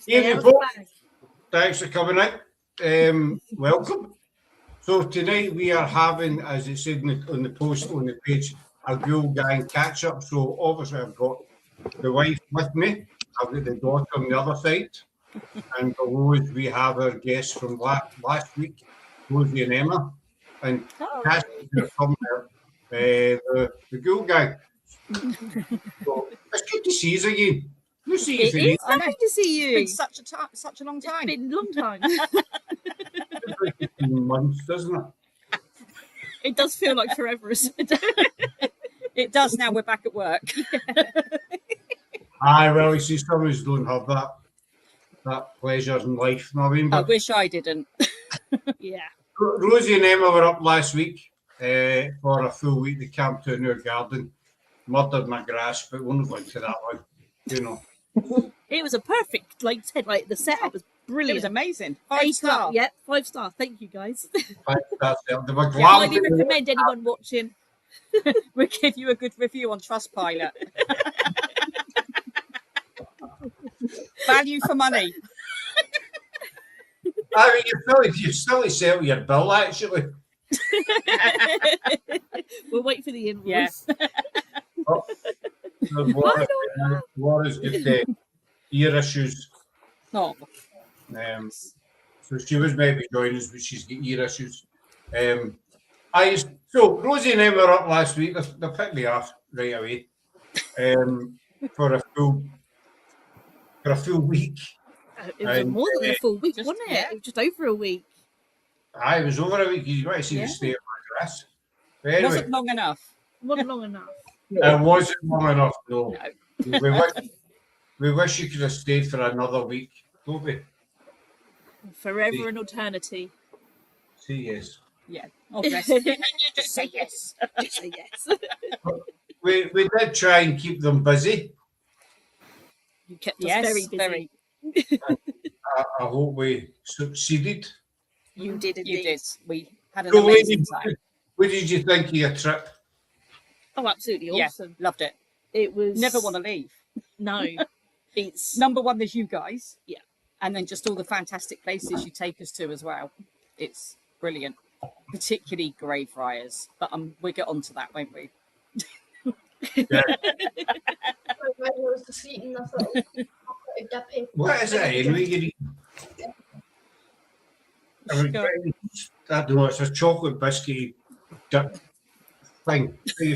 Evening, folks. Thanks for coming in. Welcome. So tonight we are having, as it said on the post on the page, a Ghoul gang catch up. So obviously I've got the wife with me. I've got the daughter on the other side, and below us we have our guests from last week, Rosie and Emma, and Cassie from the Ghoul gang. So it's good to see you again. Good to see you. It is lovely to see you. It's been such a long time. It's been a long time. It's like 15 months, doesn't it? It does feel like forever. It does now. We're back at work. Aye, well, you see, some of us don't have that pleasure in life. You know what I mean? I But wish I didn't. Yeah. Rosie and Emma were up last week for a full week. They camped in our garden, murdered my grass, but we'll not go into that one, you know. It was a perfect, like said, like the setup was It brilliant. was amazing. 5 5-star. star. Yep, 5 star. Thank you, guys. They were I highly glad. recommend anyone watching. We'll give you a good review on Trustpilot. Value for money. I mean, you still sell your bill, actually. We'll wait for the invoice. Yeah. Oh, Laura's got ear issues. Oh, So she was maybe joining us, but she's got ear issues. So Rosie and Emma were up last week. They picked me off right away for a full week. It was more than a full week, just- wasn't it? yeah. It was just over a week. Aye, it was over a week. You got to see Yeah. the state of my grass. But anyway, wasn't long enough. Wasn't long enough. it wasn't long enough. No, No. we wish you could have stayed for another week, don't we? Forever an eternity. Say yes. Yeah. Oh, bless you. Just say yes. Just say yes. We did try and keep them busy. You kept us Yes, very busy. very. I hope we succeeded. You did You indeed. did. We had an So amazing time. what did you think of your trip? Oh, absolutely Yeah, awesome. loved it. It was Never want to leave. No. It's Number one, there's you guys. Yeah. And then just all the fantastic places you take us to as well. It's brilliant. Particularly Greyfriars. But we'll get on to that, won't we? What is it, anyway? You're eating? I mean, I don't know, it's a chocolate biscuit dip thing. Do you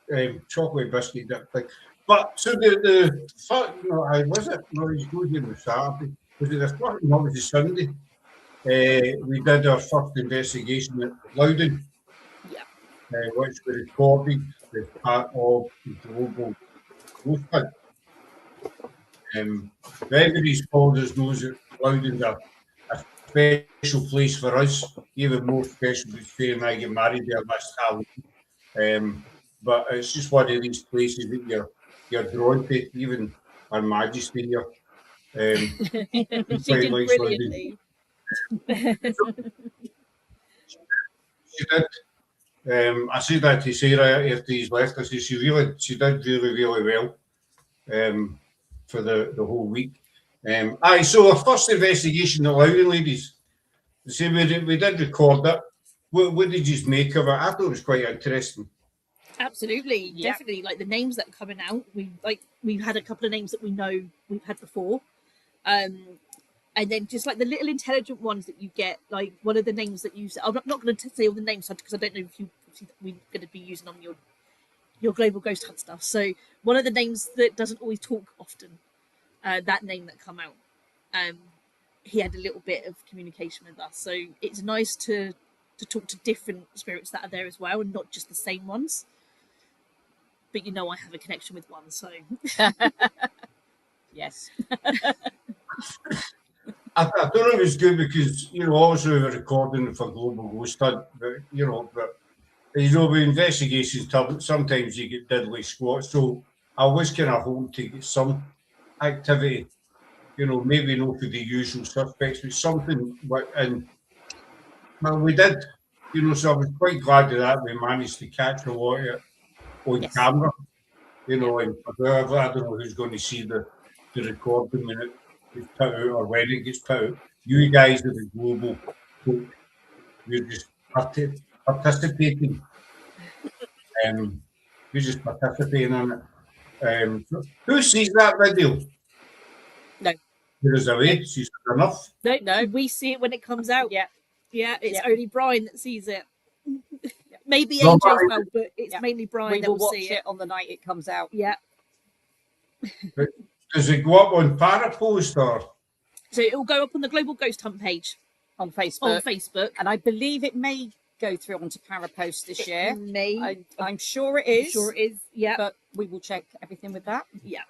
think? Chocolate biscuit dip thing. But so the fuck, was it? No, he's going on the Saturday. Was it the first? No, it was the Sunday. We did our first investigation at Loudon. Yeah. Which we recorded as part of the global ghost hunt. Everybody's called us knows that Loudon's a special place for us, even more special because Faye and I get married there last Halloween. But it's just one of these places that you're drawn to, even Her Majesty here. she quite did likes brilliantly. She did. I said that to Sarah after he's left. I said she did really well for the whole week. So our first investigation at Loudon, ladies. See, we did record it. What did you make of it? I thought it was quite interesting. Absolutely, Yeah. definitely. Like the names that are coming out, we've had a couple of names that we know we've had before, and then just like the little intelligent ones that you get, like one of the names that you. I'm not going to say all the names because I don't know if we're going to be using on your global ghost hunt stuff. So one of the names that doesn't always talk often, that name that come out, he had a little bit of communication with us. So it's nice to talk to different spirits that are there as well, and not just the same ones. But I have a connection with one, so Yes. I don't know if it's good because, obviously we're recording for Global Ghost Hunt, but with investigations, sometimes you get diddly squats, so I was kind of hoping to get some activity, maybe not for the usual suspects, but something, and well, we did, so I was quite glad of that. We managed to catch a lot of it on Yes. camera, and I don't know who's going to see the the recording when it gets put out or when it gets put out. You guys are the global folk. We're just participating. We're just participating in it. Who sees that video? No. There is a way. She's had enough. No, we see it when it comes out. Yeah. Yeah, it's Yeah. only Brian that sees it. Maybe No, AJ as well, but it's Yeah. mainly Brian We that will will watch see it on the night it comes out. Yeah. Does it go up on Parapost or? So it will go up on the Global Ghost Hunt page On Facebook. on Facebook. And I believe it may go through onto Parapost this year. May. I'm sure it is. Sure it is. Yeah. But we will check everything with that. Yeah.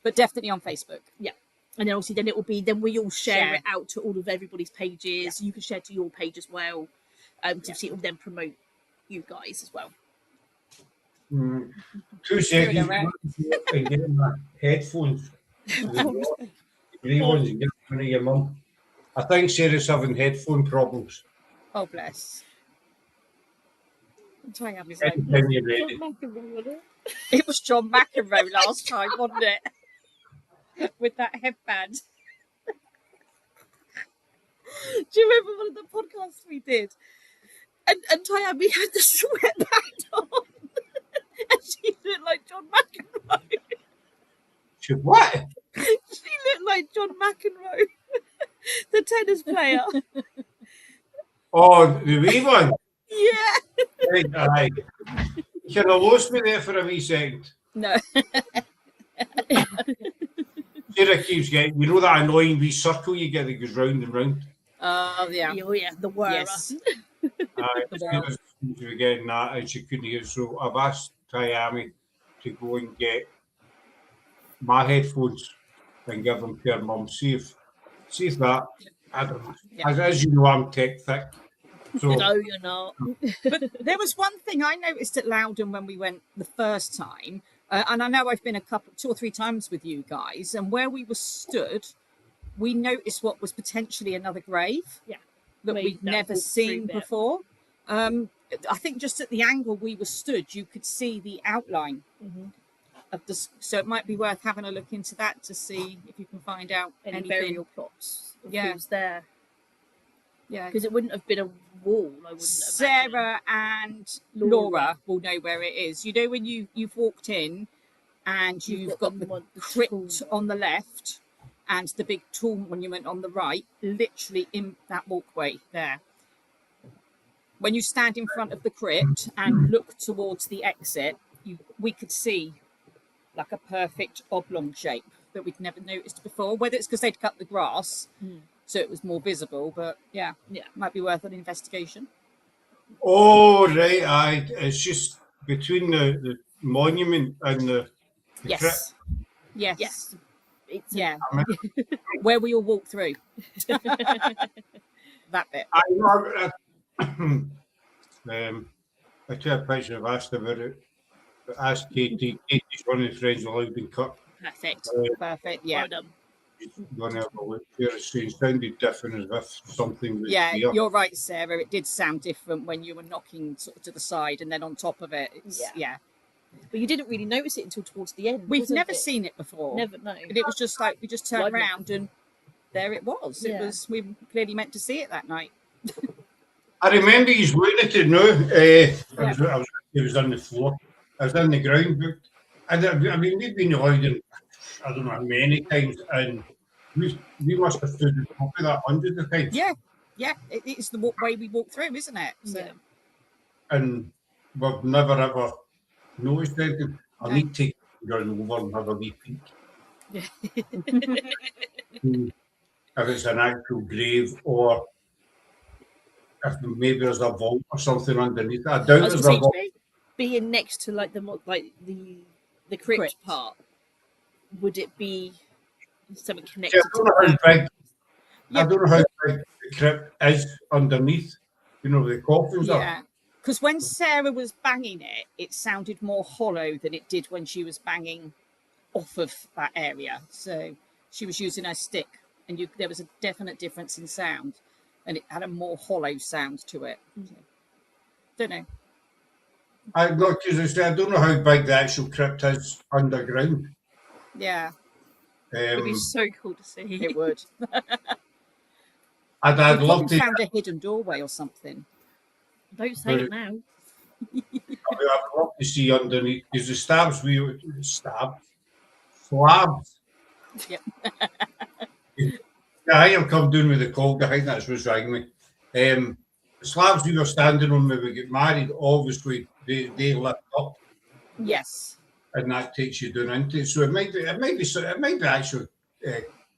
But definitely on Facebook. Yeah. And then obviously it will be, then we all share Share. it out to all of everybody's pages. You can share to your page as well. To see it will then promote you guys as well. 2 seconds. And get my headphones. The grey ones and get them to your mum. I think Sarah's having headphone problems. Oh, bless. I'm trying to have his Anytime you're ready. It was John McEnroe last time, wasn't it? With that headband. Do you remember one of the podcasts we did? And Tayami had the sweatband on. And she looked like John McEnroe. She what? She looked like John McEnroe, the tennis player. Oh, the wee one? Yeah. Right, aye. You kind of lost me there for a wee second. No. Sarah keeps getting, you know that annoying wee circle you get that goes round and round? Oh, yeah. Oh, yeah, the whirrer. Yes. Aye, Sarah seems to be getting that and she couldn't hear. So I've asked Tayami to go and get my headphones and give them to her mum. See if that, I don't know. Yeah. As you know, I'm tech thick. So No, you're not. But there was one thing I noticed at Loudon when we went the first time, and I know I've been 2 or 3 times with you guys, and where we were stood, we noticed what was potentially another grave. Yeah. That Where we'd that never walk seen through bit. before. I think just at the angle we were stood, you could see the outline of the. So it might be worth having a look into that to see if you can find out Any anything. burial plots of Yeah. who's there. Yeah, Because it wouldn't have been a wall, I wouldn't Sarah and Laura will know where it is. You know when you've walked in and you've got the crypt on the left and the big tall monument on the right, literally in that walkway there. When you stand in front of the crypt and look towards the exit, we could see like a perfect oblong shape that we'd never noticed before. Whether it's because they'd cut the grass, so it was more visible, but yeah, might be worth an investigation. Oh, right, aye. It's just between the monument and the crypt. Yes. Yes. It's Where we all walk through. That bit. I know. I took a picture of asked about it. Asked Katie. Katie's one of the friends of Loudon Cut. perfect. Perfect. Yeah. Well done. Going to have a look there. It sounded different as if something was Yeah, here. you're right, Sarah. It did sound different when you were knocking sort of to the side and then on top of it. Yeah. But you didn't really notice it until towards the end. We've wasn't never it? seen it before. Never, no. And it was just like we just turned Like- around and there it was. Yeah. It was. We clearly meant to see it that night. I remember he's looking at it now. It was on the floor. I was on the ground. And I mean, we've been to Loudon, I don't know how many times, and we must have stood on top of that hundreds of times. Yeah. It's the way we walk through, isn't it? So, Yeah. And we've never ever noticed anything. I No. need to take it over and have a wee peek. If it's an actual grave or if maybe there's a vault or something underneath. I doubt I was there's gonna a say, vault. being next to like the crypt part, would it be something See, connected I don't know to how big. Yeah. I don't know how big the crypt is underneath. You know, the coffins are. yeah. Because when Sarah was banging it, it sounded more hollow than it did when she was banging off of that area. So she was using her stick, and there was a definite difference in sound, and it had a more hollow sound to it. So, don't know. I don't know how big the actual crypt is underground. Yeah. It'd be so cool to see. It would. I'd We've love probably to. found a hidden doorway or something. Don't say it now. I'd love to see underneath because the slabs. Yep. Yeah, I think I've come down with the cold. I think that's what's wrong me. The slabs we were standing on when we get married, obviously they lift up, Yes. and that takes you down into it. So it might be actually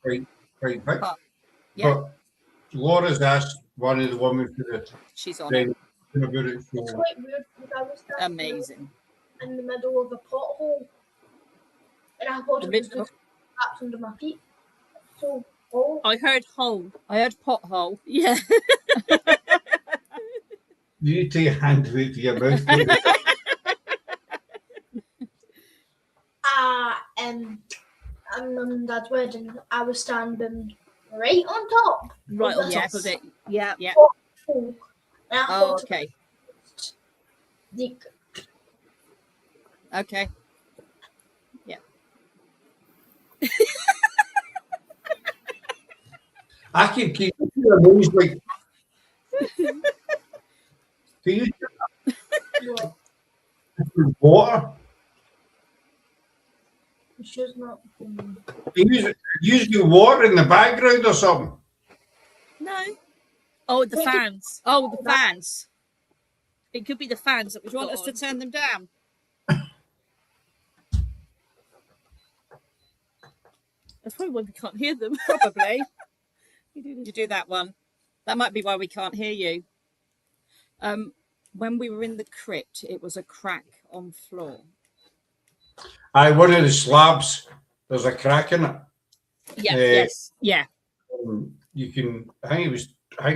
quite big. Yeah. But Laura's asked one of the women for the She's on it. about it. It's So quite weird because I was standing Amazing. in the middle of a pothole, and I thought The it was middle- just trapped under my feet. So, oh, I heard hole. I heard pothole. Yeah. you need to take your hand away to your mouth. at Mum and Dad's wedding, I was standing right on top. Right on Yes. top of it. Yeah. Yeah. And I Oh, thought okay. the Okay. I can keep amazed like. Can you water? she's not. Use water in the background or something. No. Oh, the fans. Oh, the fans. It could be the fans that Do we've you want got us to on. turn them down? That's probably why we can't hear them. Probably. You do this. You do that one. That might be why we can't hear you. When we were in the crypt, it was a crack on floor. One of the slabs, there's a crack in it. Yeah. Yes. Yeah. You can. I think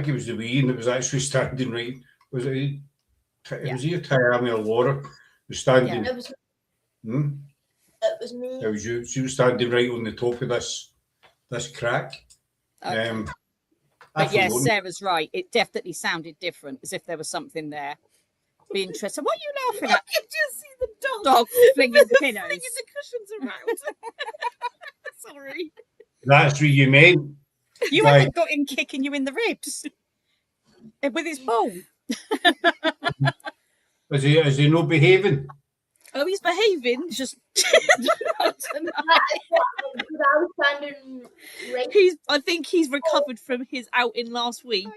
it was the wee, and it was actually standing right. Was it? It was either Tiami or Laura was standing. It was. Hmm? It was me. It was you. She was standing right on the top of this crack. Okay. I But yes, forgot. Sarah's right. It definitely sounded different, as if there was something there. Be interesting. What are you laughing at? I can just see the dog. Dog flinging pillows. Flinging the cushions around. Sorry. That's what you meant. You Right. haven't got him kicking you in the ribs with his ball. Is he not behaving? Oh, he's behaving. It's just I was standing right. I think he's recovered from his outing last week.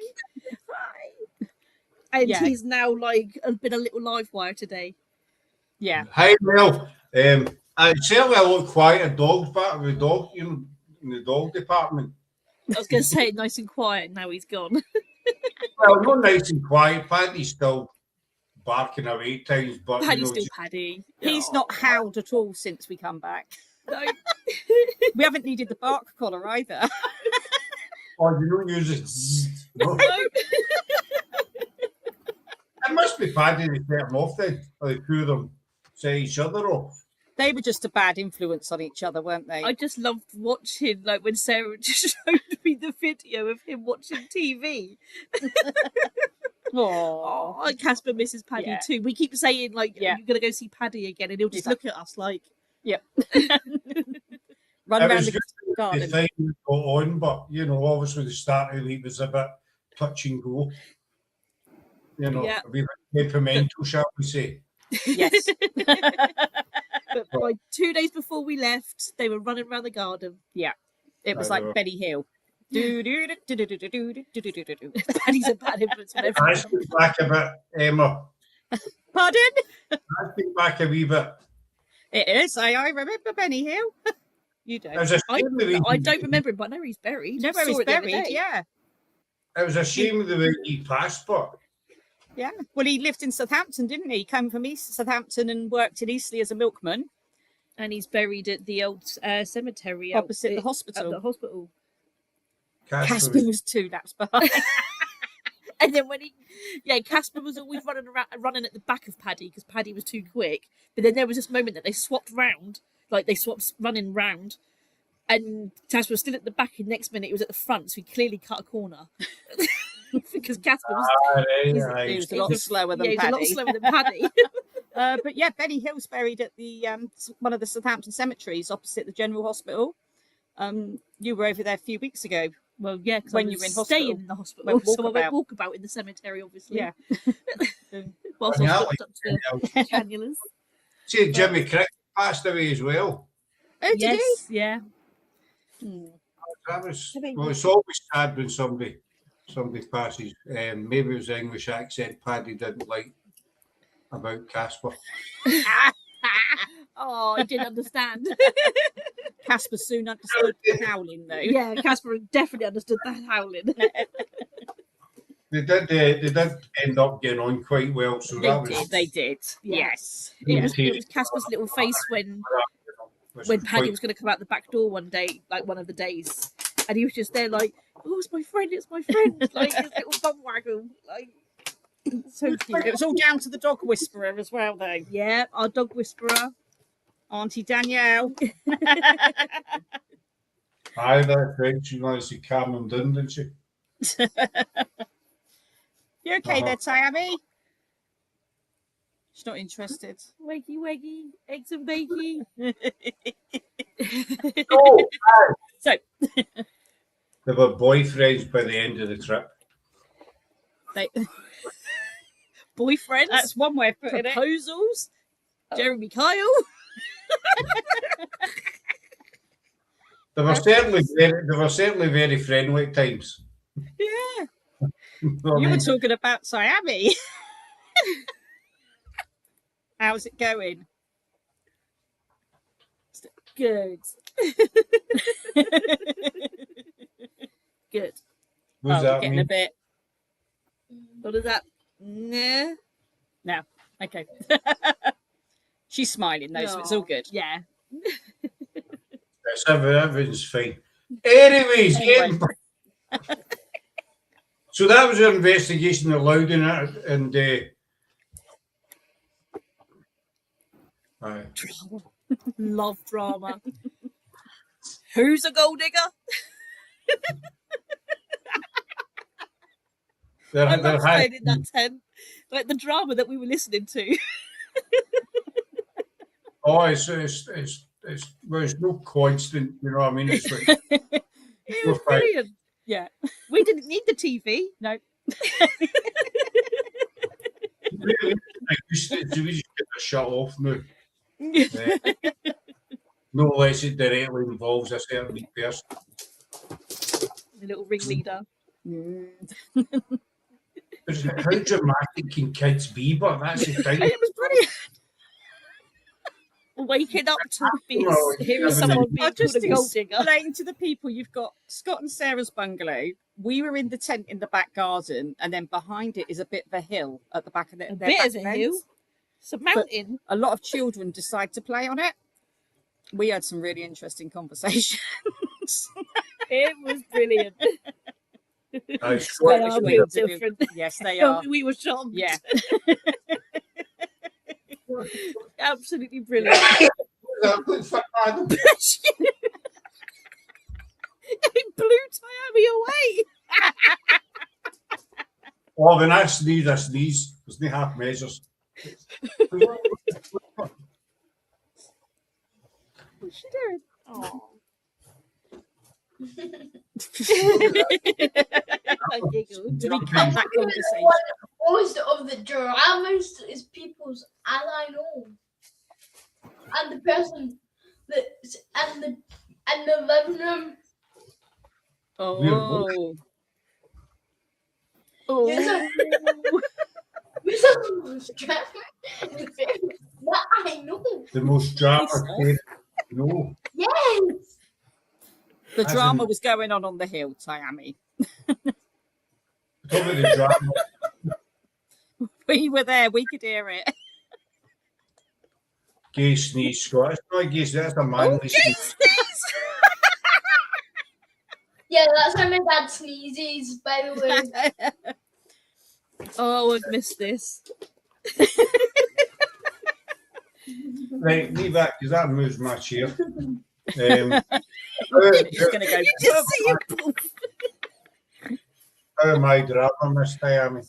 And Yeah. he's now been a little live wire today. yeah. Hi, Mel. It's certainly a lot quieter dogs back with dog, in the dog department. I was going to say nice and quiet. Now he's gone. Well, not nice and quiet. Paddy's still barking away at times, but Paddy's still Paddy. He's not howled at all since we come back. No. We haven't needed the bark collar either. Or you don't use it. No. No. It must be Paddy to set them off then, or the two of them set each other off. They were just a bad influence on each other, weren't they? I just loved watching, when Sarah just showed me the video of him watching TV. Oh, And Casper misses Paddy Yeah. too. We keep saying, Yeah. you're going to go see Paddy again, and he'll just look at us like, run It around was the good the garden. thing that got on, but obviously the start of the week was a bit touch and go. Yeah. A wee bit temperamental, shall we say? Yes. but by 2 days before we left, they were running around the garden. It was I like know. Benny Hill. Do, do, do, do, do, do, do, do, do, do, do, do. Paddy's a bad influence on Let's everyone. get back a bit, Emma. Pardon? Let's get back a wee bit. It is. I remember Benny Hill. You It don't. was a I shame the way don't remember him, but I know he's buried. You know where Saw he's it the other buried? day. Yeah. It was a shame the way he passed, but Yeah. Well, he lived in Southampton, didn't he? He came from East Southampton and worked in Eastleigh as a milkman. And he's buried at the old cemetery Opposite the at hospital. the hospital. Casper was 2 laps behind. And then Casper was always running at the back of Paddy because Paddy was too quick. But then there was this moment that they swapped round, they swapped running round, and Casper was still at the back. And next minute, he was at the front, so he clearly cut a corner because Casper was. He was a lot slower than He was a lot Paddy. slower than Paddy. But yeah, Benny Hill's buried at the one of the Southampton cemeteries opposite the General Hospital. You were over there a few weeks ago. Well, yeah, because When I you was were in hospital. staying in the hospital, Went so I went walkabout. walkabout in the cemetery, obviously. Yeah. Whilst I was Yeah, hooked up to the cannulas. See, Jimmy Crick passed away as well. Oh, did Yes, yeah. That was, well, it's always sad when somebody passes. Maybe it was the English accent Paddy didn't like about Casper. he? Oh, I didn't understand. Casper soon understood howling, though. Yeah, Casper definitely understood that howling. They did end up getting on quite well, so that was They did. Yeah. Yes. It was Casper's little face when Paddy was going to come out the back door one day, like one of the days, and he was just there like, "Oh, it's my friend, like his little bum waggle, like so cute." It was all down to the dog whisperer as well, though. Yeah, our dog whisperer, Auntie Danielle. Aye, that's right. She wanted to calm him down, didn't she? You okay there, Tammy? She's not interested. Wakey wakey, eggs and bakey. Oh, So they were boyfriends by the end of the trip. Boyfriends, that's one way of putting it. proposals, Jeremy Kyle. They were certainly very friendly at times. Yeah. You know what I You were mean? talking about Siammy. How's it going? Good. Good. What does that getting mean? a bit. What is that? Nah. No. Okay. She's smiling though, so it's all good. Yeah. Everything's fine. Anyways, Anyway. so that was your investigation of Loudon, and aye. Love drama. Who's a gold digger? I love staying in that tent. Like the drama that we were listening to. Oh, it's well, it's no constant, you know what I mean? It's like, It was brilliant. Yeah. We didn't need the TV. No. we just get the shut off now. No less it directly involves a certain person. The little ringleader. How dramatic can kids be? But that's the thing. It was brilliant. Waking up to Well, hearing yeah, someone but being I'll just called a gold digger. explain to the people, you've got Scott and Sarah's bungalow. We were in the tent in the back garden, and then behind it is a bit of a hill at the back of their A back bit of a fence. hill. It's a mountain. A lot of children decide to play on it. We had some really interesting conversations. It was brilliant. I They swear are to real God. different. Yes, they are. We were shocked. Yeah. Absolutely brilliant. That was for Adam. It blew Miami away. Oh, when I sneeze. There's no half measures. What's she doing? Oh. I giggled. Do we cut that conversation? Most of the dramas is people's, as I know, and the person that's and the living room. Oh. Oh. This is the most drama that I know. The most drama. No. Yes. The As drama in- was going on the hill, Miami. Probably the drama. We were there. We could hear it. Gay sneeze, Scott. It's not a gay sneeze, that's a manly sneeze. Yeah, that's how my dad sneezes, by the way. Oh, I've missed this. Right, leave that because that moves my chair. He's going to go. Just see you poof. How am I drama, Miss Miami?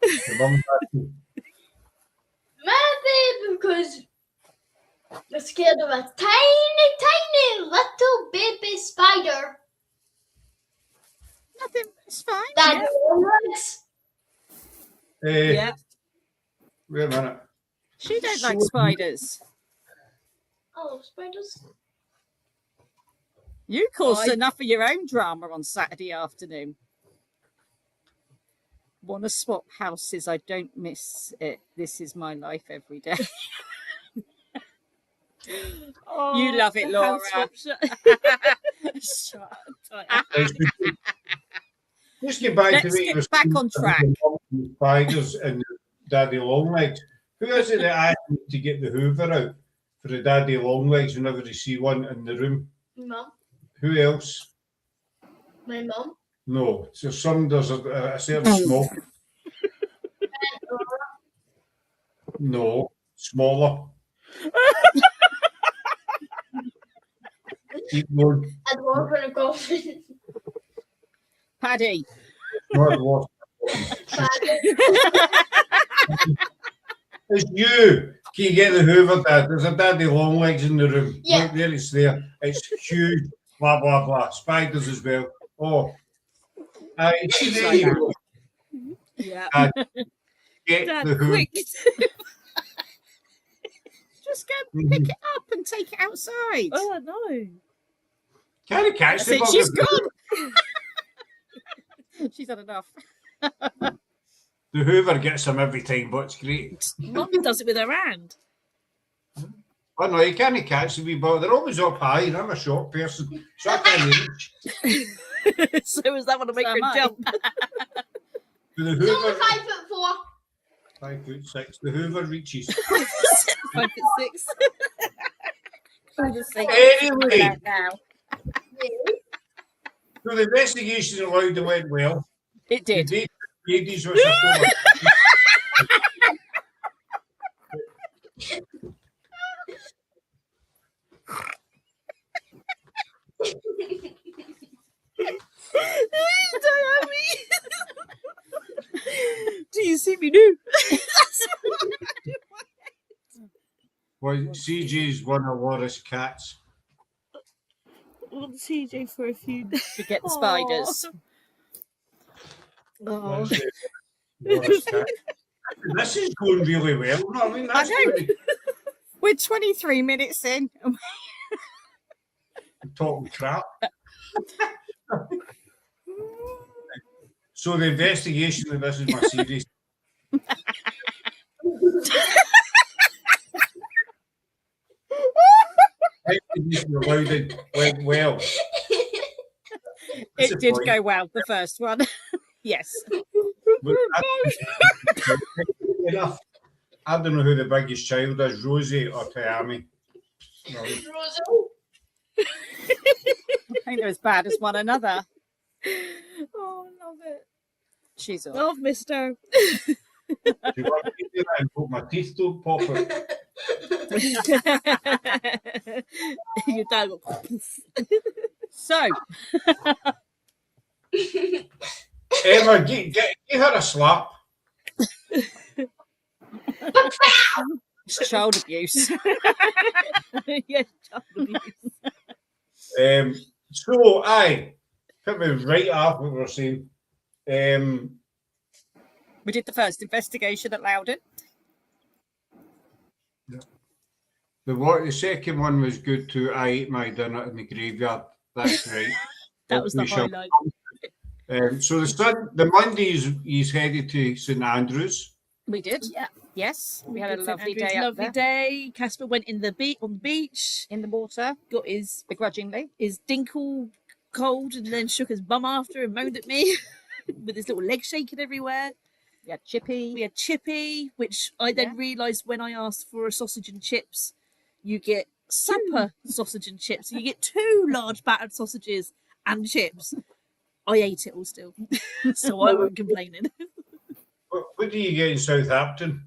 The mum had Maybe because you're scared of a tiny, tiny little Yeah. Wait a minute. She don't like So- spiders. Oh, spiders. You caused I- enough of your own drama on Saturday afternoon. Want to swap houses? I don't miss it. This is my life every day. You love it, the Laura. house swap shut- Shut up. Right, so just get back to Let's what you get were back saying on about track. the mum and the spiders and the daddy longlegs. Who is it that asked me to get the Hoover out for the daddy longlegs whenever you see one in the room? Mum. Who else? My mum. No. So there's a certain small. No, smaller. Keep going. And Laura for the golfing. Paddy. Not lost. It's you. Can you get the Hoover, Dad? There's a daddy longlegs in the room. Yeah. Right there, it's there. It's huge. Blah blah blah. Spiders as well. Oh, see It's there like you that. go. Yeah. Dad, get Dad, the Hoover. quick. Just go pick it up and take it outside. Oh no. Can you catch That's the it. bug? She's gone. She's had enough. The Hoover gets them every time, but it's great. Mum does it with her hand. Oh no, you can't catch the wee bug. They're always up high, and I'm a short person, so I can't reach. So is that want to make So her am I. jump? The It's only Hoover, 5'4". 5'6". The Hoover reaches. 5'6". Anyway, Now. so the investigation allowed it went well. It did. The ladies which I told her. Do you see me do? Well, CJ's one of Laura's cats. Want CJ for a few. To get the spiders. Oh. That's, Laura's cat. This is going really well. No, I mean, that's I know. really We're 23 minutes in. talking crap. So the investigation of this is my series. Investigation allowed it went well. It did go well, the first one. Yes. But enough. I don't know who the biggest child is, Rosie or Tammy. No. Rosa. I think they're as bad as one another. Oh, love it. She's all. Love, mister. Do you want me to do that and hope my teeth don't pop out? Your dad will. So, Emma, give her a slap. it's child abuse. Yeah, child abuse. So, aye, put me right off what we're saying. We did the first investigation at Loudon. The second one was good too. I ate my dinner in the graveyard. That's right. That was the We shall- highlight. So the Monday he's headed to St Andrews. We did. Yeah. Yes. We had a St. lovely Andrews, day up lovely there day. Casper went in the on the beach, in the water, got his begrudgingly. dinkle cold, and then shook his bum after and moaned at me with his little legs shaking everywhere. We had Chippy. We had Chippy, which I then realised when I asked for a sausage and chips, you get supper sausage and chips. You get 2 large battered sausages and chips. I ate it all still, so I wasn't complaining. What do you get in Southampton?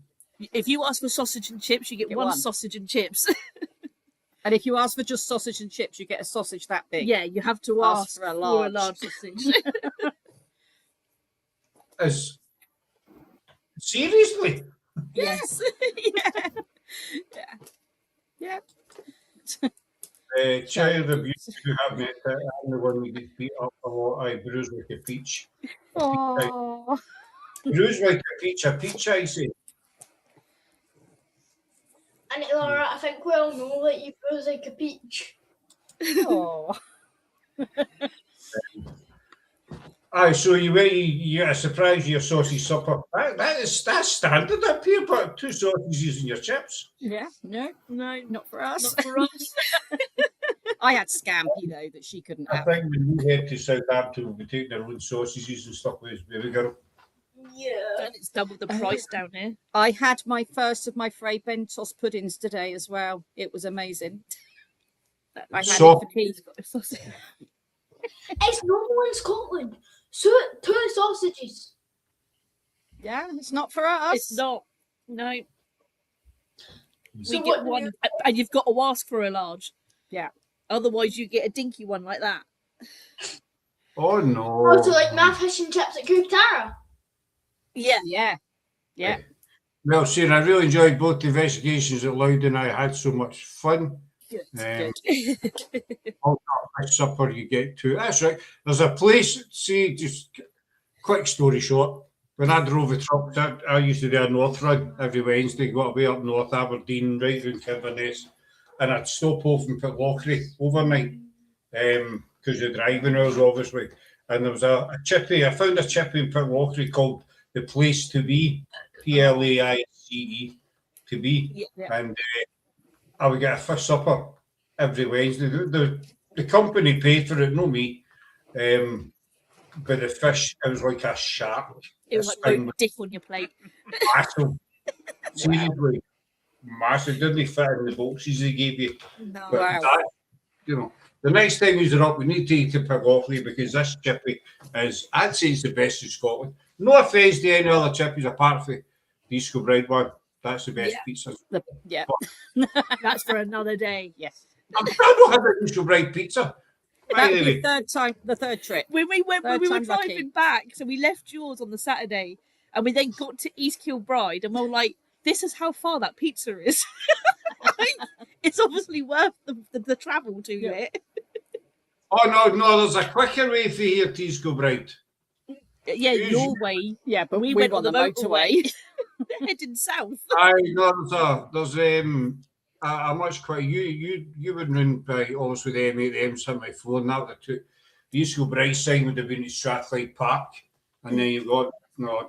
If you ask for sausage and chips, you get Get one one. sausage and chips. And if you ask for just sausage and chips, you get a sausage that big. Yeah, you have to Ask ask for a for a large. large sausage. Is seriously? Yes. Yeah. Child abuse you have met I'm the one who gets beat up a lot. I bruise like a peach. Oh. Rue's like a pizza, I say. And Laura, I think we all know that you feel like a peach. Oh, Aye, so you surprise your sausage supper. That's standard up here, but 2 sausages and your chips. yeah. No, No, not for us. not for us. I had Scampi though that she couldn't I have. think when we head to Southampton, we'll be taking our own sausages and stuff with us, baby girl. Yeah. And it's double the price down here. I had my first of my Frey Bentos puddings today as well. It was amazing. I had So- it for tea. It's normal in Scotland. So 2 sausages. Yeah, it's not for us. It's not. No, So we what get do one, you- and you've got to ask for a large. Yeah. Otherwise, you get a dinky one like that. Oh no. Also, like my fish and chips at Kooktara. Yeah. Yeah. Yeah. Well, Shane, I really enjoyed both the investigations at Loudon. I had so much fun. Good. Fish supper you get to. That's right. There's a place, see, just quick story short. When I drove the truck, I used to do a North Run every Wednesday, go away up North Aberdeen, right round Inverness, and I'd stop off in Pitlochry overnight because the driving hours, obviously. And there was a chippy, I found a chippy in Pitlochry called The Place to Be, Plaice, to be. Yeah. And I would get a fish supper every Wednesday. The company paid for it, not me. But the fish, it was like a shark. It was like no diff on your plate. Massive. Seriously. Massive. Didn't fit in the boxes they gave you. No. But Wow. that, the next thing is up, we need to eat to Pitlochry because this chippy is, I'd say it's the best in Scotland. No offence to any other chippies apart from the Disco Bread one. That's the best Yeah. pizza. Yeah. That's for another day. Yes. I've not had a Disco Bread pizza. That was Anyway, the third trip. When we went, when Third we were time's lucky. driving back, so we left yours on the Saturday, and we then got to East Kilbride, and we were like, "This is how far that pizza is." It's obviously worth the travel to Yeah. it. oh no, there's a quicker way for here to Disco Bread. Yeah, your way. Yeah, but We we went went on on the the motorway. Heading south. Aye, no, there's a much quicker. You would run by obviously the M8, the M74, and that the Disco Bread sign would have been at Strathclyde Park, and then you got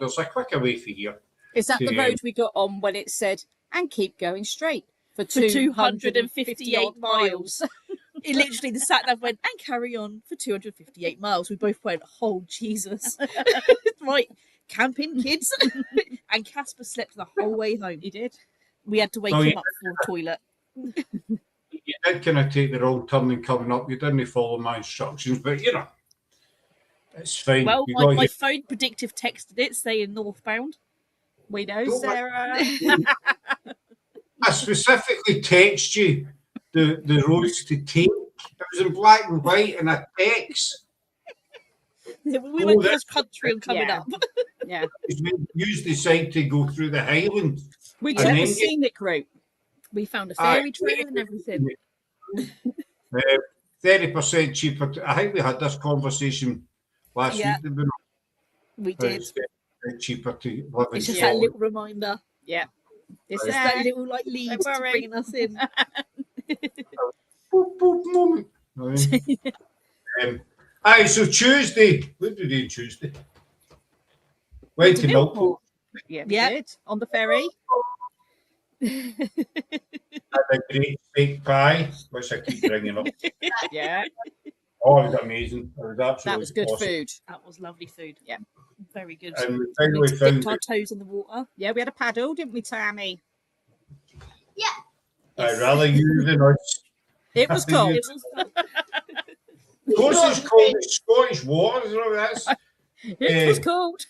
there's a quicker way for here. Is that the Yeah. road we got on when it said, and keep going straight for 258 miles? It literally, the sat nav went, and carry on for 258 miles. We both went, oh, Jesus. Right, camping, kids. And Casper slept the whole way home. He did. We had to wake Oh, him yeah. up for the toilet. You did kind of take the wrong turn and coming up. You didn't follow my instructions, but it's fine. Well, You my gotta get- phone predictive texted it, saying northbound. We know, Don't let- Sarah. I specifically text you the roads to take. It was in black and white and a text. We Oh, went that's- cross country and coming Yeah. up. Yeah. We used the site to go through the Highlands. We And took then the get- scenic route. We found a Aye. ferry trail and everything. 30% cheaper. I think we had this conversation last Yeah. week. Didn't we? We did. It's 30% cheaper to live in It's just Yeah. that Scotland. little reminder. Yeah. It's Right. It's that there. little like lead to worry. bringing us in. Boop, boop moment. Aye, so Tuesday. What did we do on Tuesday? Went to Milport. Yeah, Yeah. we did. On the ferry. Had a great steak pie, which I keep bringing up. Yeah. Oh, it was amazing. It was absolutely That was good awesome. food. That was lovely food. Yeah. Very good. And we We finally found dipped our it. toes in the water. Yeah, we had a paddle, didn't we, Tammy? I'd rather you than us. It was cold. It was fun. Of course, it's called Scottish water. You know, that's It was cold.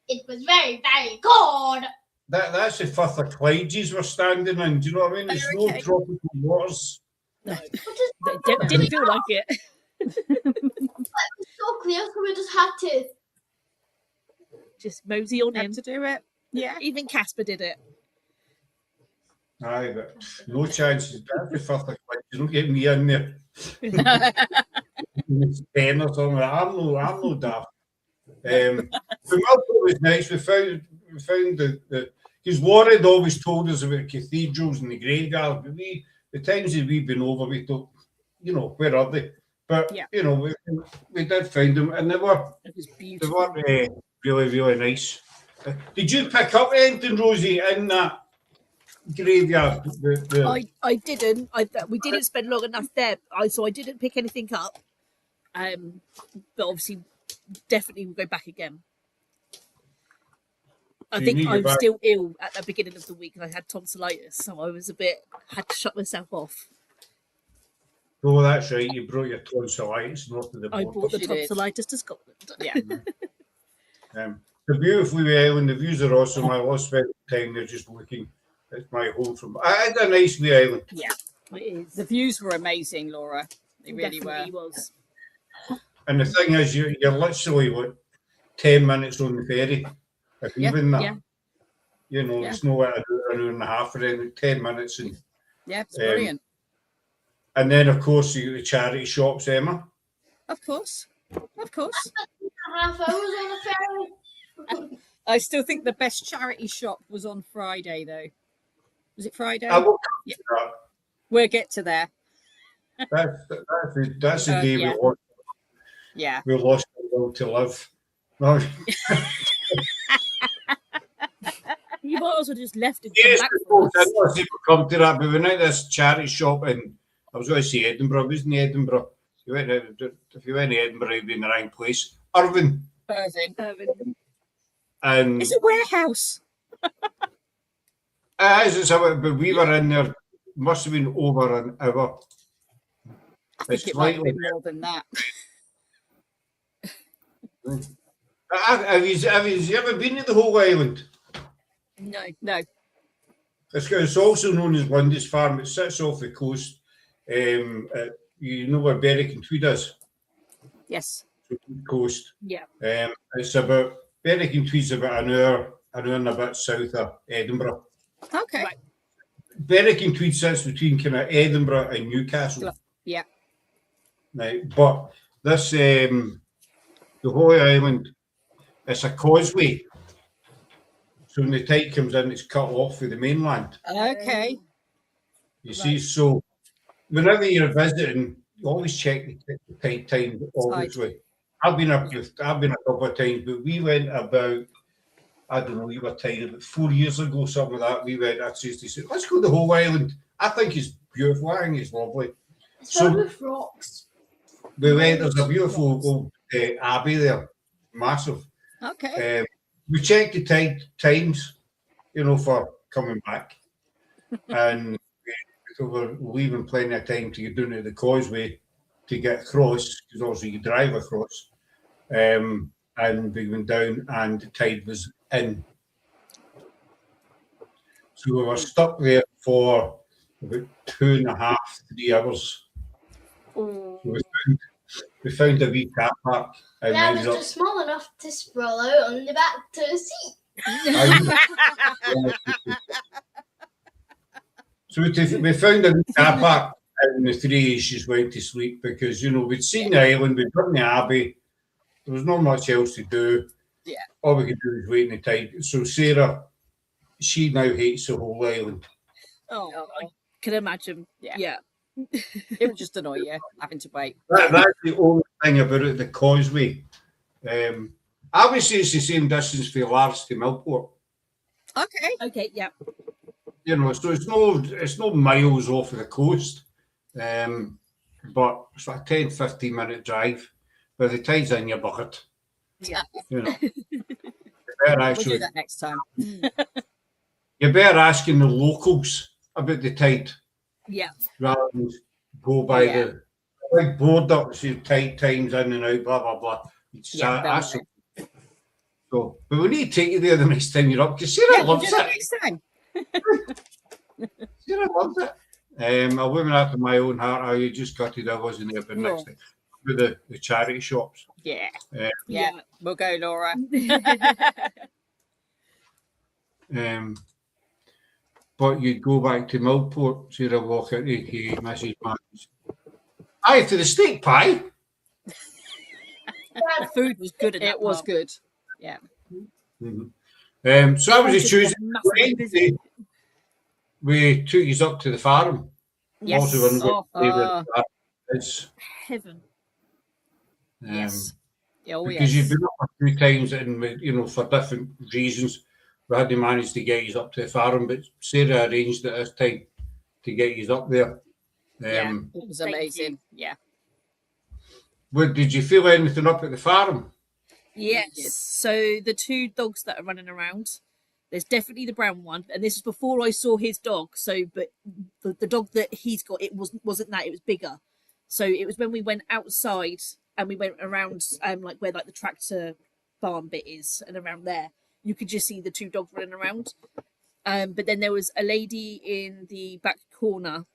It was very, very cold. that's the Firth of Clydes we're standing in. Do you know what I mean? There's no Okay. tropical waters. No, Which is didn't feel like it. so clear, so we just had to. Just mosey on Had in. to do it. Yeah. Even Casper did it. Aye, but no chances. That's the Firth of Clydes. You don't get me in there. It's 10 or something. I'm no daft. The Millport was nice. We found the because Laura had always told us about cathedrals and the graveyard, but the times that we've been over, we thought, where are they? But we did find them, and It was they beautiful. were really, really nice. Did you pick up anything, Rosie, in that graveyard? I didn't. We didn't spend long enough there, so I didn't pick anything up. But obviously, definitely we'll go back again. I So you think need to I go was back. still ill at the beginning of the week, and I had tonsillitis, so I was had to shut myself off. Oh, that's right. You brought your tonsillitis north of the I border. brought the She did. tonsillitis to Scotland. Yeah. The beautiful island, the views are awesome. I lost spent time there just looking at my home from. I had a nice wee island. Yeah. It is. The views were amazing, Laura. They really Definitely were. was. And the thing is, you're literally 10 minutes on the ferry. If Yeah, even that. yeah. It's no an hour and a half or anything, 10 minutes. Yeah, it's brilliant. And then, of course, you got the charity shops, Emma. Of course. Of course. Half hours on the ferry. I still think the best charity shop was on Friday, though. Was it Friday? I will come Yeah. to that. We'll get to there. That's the day yeah. Yeah. we lost the will to live. No. You might as well just left and Yes, come back of for course, I us. know people come to that, but we went to this charity shop in, I was going to say Edinburgh, wasn't it Edinburgh? If you went to Edinburgh, you'd be in the right place. Irvine. Irving. And It's a warehouse. but we were in there, must have been over an hour. I think it might have been more than that. Have you ever been to the whole island? No. It's also known as Lundy's Farm. It sits off the coast. You know where Berwick and Tweed is? Yes. Coast. Yeah. It's about Berwick and Tweed's about an hour and a bit south of Edinburgh. Okay. Right. Berwick and Tweed sits between kind of Edinburgh and Newcastle. Yeah. Right, but this the whole island, it's a causeway. So when the tide comes in, it's cut off with the mainland. Okay. You see, so whenever you're visiting, you always check the tide time, obviously. I've been a couple of times, but we went about, I don't know, we were tired about 4 years ago, something like that. We went, I said, let's go to the whole island. I think it's beautiful. I think it's lovely. It's filled with rocks. We went, there's a beautiful old abbey there, massive. Okay. We checked the tide times, for coming back. And we were leaving plenty of time to get down to the causeway to get across, because obviously you drive across. And we went down and the tide was in. So we were stuck there for about 2.5, 3 hours. So we found a wee car park. And Yeah, it ended was up- just small enough to sprawl out on the back to the seat. So we found a car park and the three just went to sleep because, we'd seen the island, we'd done the abbey, there was not much else to do. Yeah. All we could do was wait in the tide. So Sarah, she now hates the whole island. Oh, I can imagine. Yeah. It would just annoy you having to wait. That's the only thing about it, the causeway. Obviously, it's the same distance for Lars to Millport. Okay. Okay, yeah. So it's no miles off of the coast, but it's like a 10, 15-minute drive. By the tide's in your bucket. Yeah. You better We'll actually, do that next time. you're better asking the locals about the tide Yeah. rather than go by the big board up, see tide times in and out, blah, blah, blah. You just ask them. So, but we need to take you there the next time you're up because Sarah We'll do loves that it. next time. Sarah loves it. A woman after my own heart. Oh, you just got it. I wasn't there, but next time with the charity shops. Yeah. Yeah. We'll go, Laura. But you'd go back to Millport, Sarah walk out, aka Mrs. Matthews. Aye, for the steak pie. The food was good in that. It was park. good. Yeah. So I was a just Tuesday. massively busy. We took you up to the farm. Yes. Also, when we got Oh, to the farm, it's, Heaven. yes. Oh, because yes. you've been up a few times, and for different reasons, we hadn't managed to get you up to the farm. But Sarah arranged at this time to get you up there. Yeah, it was Thank amazing. Yeah. Did you feel anything up at the farm? Yes. So the two dogs that are running around, there's definitely the brown one, and this is before I saw his dog. So, but the dog that he's got, it wasn't that; it was bigger. So it was when we went outside and we went around, like where like the tractor farm bit is, and around there, you could just see the two dogs running around. But then there was a lady in the back corner.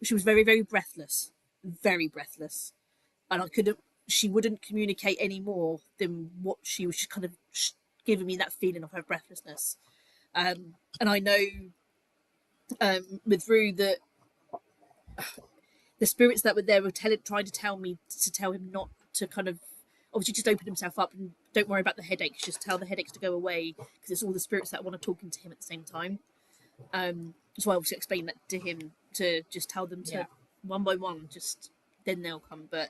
She was very, very breathless, and I couldn't. She wouldn't communicate any more than what she was just kind of giving me that feeling of her breathlessness. And I know with Rue that the spirits that were there were trying to tell him not to kind of obviously just open himself up and don't worry about the headaches. Just tell the headaches to go away because it's all the spirits that want to talk into him at the same time. So I obviously explained that to him to just tell them to one by one, just then they'll come. But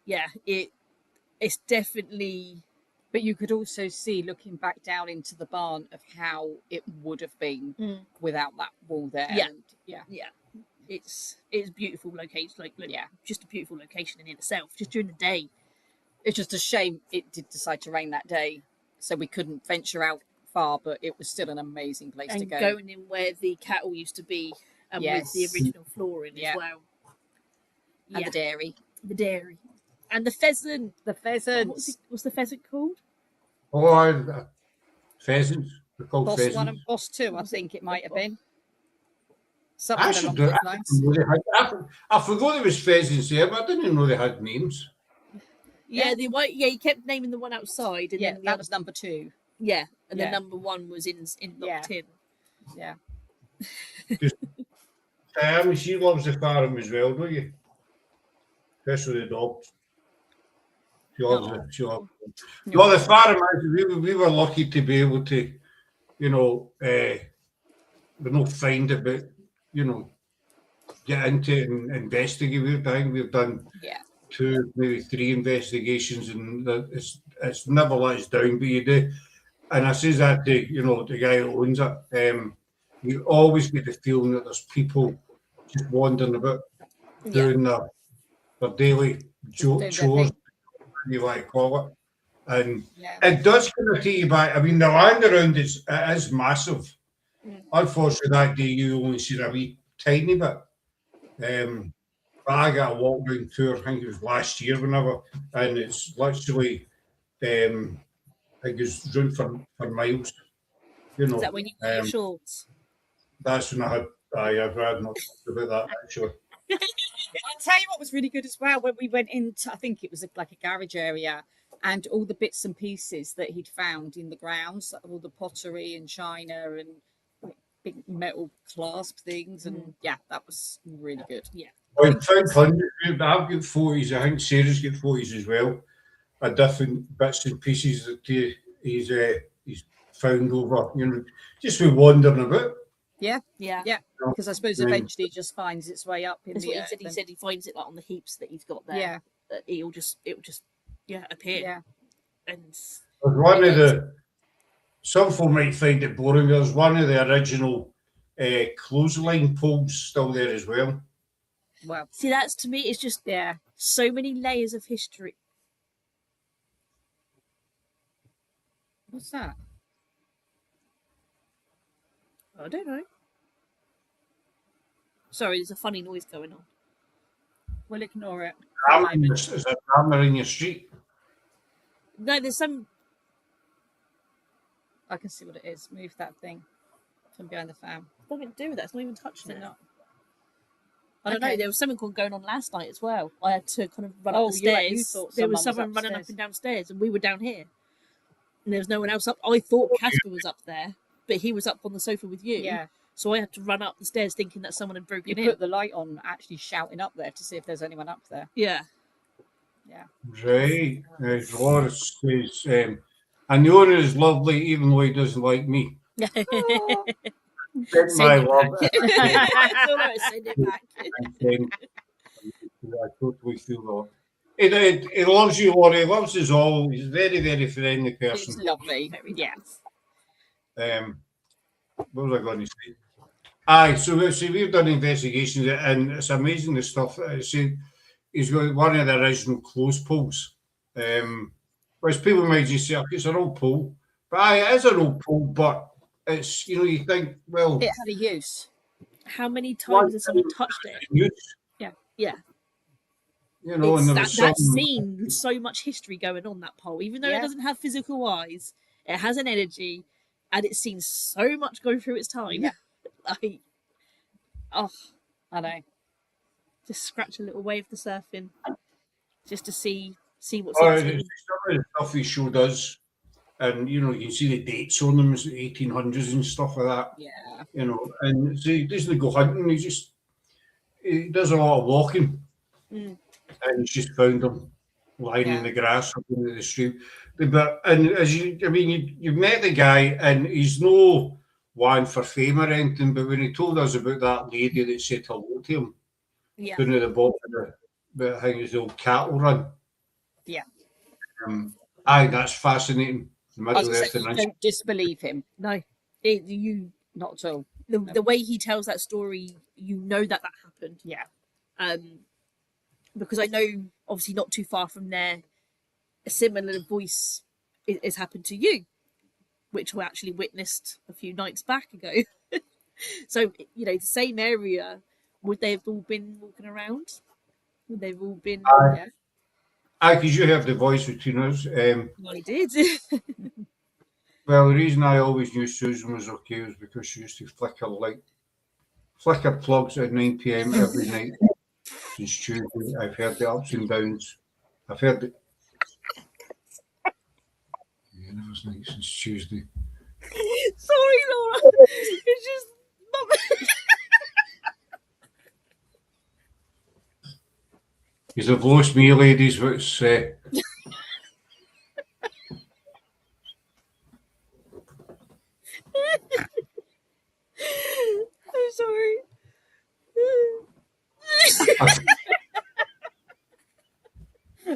yeah, it's definitely. But you could also see, looking back down into the barn, of how it would have been without that wall there. Yeah. And It's beautiful location, just a beautiful location in itself. Just during the day, it's just a shame it did decide to rain that day, so we couldn't venture out far. But it was still an amazing place to go. Going in where the cattle used to be, and with the original flooring as well, and the dairy, and the pheasant. What's the pheasant called? Oh, pheasants. They're called Boss pheasants. 1 and Boss 2, I think it might have been. I Something along those lines. I forgot there was pheasants there, but I didn't know they had names. Yeah, he kept naming the one outside, and then that was number 2. Yeah, and then number 1 was in locked in. Yeah. She loves the farm as well, don't you? Especially the dogs. She loves it. She loves it. No, the farm, we were lucky to be able to, we're not find it, but, get into it and investigate. We've done 2, maybe 3 investigations, and it's never let us down, but you do. And I says that to, the guy who owns it, you always get the feeling that there's people just wandering about doing their daily chores, you like to call it. And it does kind of take you back. I mean, the land around it is massive. Unfortunately, that day you only see a wee tiny bit. But I got a walk round tour, I think it was last year, whenever, and it's literally, I think it's round for miles. Is that when you wear your shorts? That's when I've read not about that actually. I'll tell you what was really good as well, when we went into, I think it was like a garage area, and all the bits and pieces that he'd found in the grounds, all the pottery and china and big metal clasp things, and that was really good. Yeah. Well, I've found hundreds. I've got photos. I think Sarah's got photos as well, of different bits and pieces that he's found over, just we wandering about. Yeah. Because I suppose eventually it just finds its way up in the earth. He said he finds it like on the heaps that he's got there. Yeah. That it will just appear. Yeah. And one of the, some folk might find it boring. There's one of the original clothesline poles still there as well. Well, see, that's, to me, it's just so many layers of history. What's that? I don't know. Sorry, there's a funny noise going on. We'll ignore it. Is a drama in your street? No, there's some. I can see what it is. Move that thing from behind the fan. Nothing to do with that. It's not even touching it. Not. I don't know. There was something going on last night as well. I had to kind of run up the stairs. There was someone running up and downstairs, and we were down here. And there was no one else up. I thought Casper was up there, but he was up on the sofa with you. Yeah. So I had to run up the stairs thinking that someone had broken in. You put the light on, actually shouting up there to see if there's anyone up there. Yeah. Yeah. Right. As Laura says, and the owner is lovely, even though he doesn't like me. Oh, Send send my it love. It's all right, send it back. And send- I totally feel that. He loves you, Laura. He loves us all. He's a very, very friendly it's person. lovely. Very Yeah. nice. What was I going to say? Aye, so see, we've done investigations, and it's amazing the stuff. See, he's got one of the original clothes poles, which people might just say, "Okay, it's an old pole," but aye, it is an old pole. But it's, you think, well, It had a use. How many one times has someone time touched it? use, Yeah. and It's there was that's some. seen so much history going on that pole. Even though Yeah. it doesn't have physical eyes, it has an energy, and it's seen so much go through its time. Yeah. Like, oh, I know. just scratch a little wave the surfing, just to see what's Oh, in it's it. some of the stuff he showed us, and you can see the dates on them, it's the 1800s and stuff like that. Yeah. And so he doesn't go hunting. He does a lot of walking. Mm. And he's just found them lying in Yeah. the grass or in the stream. But and as you've met the guy, and he's no one for fame or anything. But when he told us about that lady that said hello to him Yeah. down at the bottom of the thing, his old cattle run. Yeah. Aye, that's fascinating. The I was middle gonna of say, the you don't disbelieve him. No, you Not at all. the way he tells that story, that happened. Yeah. Because I know, obviously, not too far from there, a similar voice has happened to you, which we actually witnessed a few nights back ago. So, the same area, would they have all been walking around? Would they have all been? Aye. Yeah. Aye, because you have the voice between us. I did. Well, the reason I always knew Susan was okay was because she used to flicker plugs at 9 p.m. every night. Since Tuesday, I've heard the ups and downs. I've heard the universe night since Tuesday. Sorry, Laura. It's just. He's have lost me, ladies. What's I'm sorry.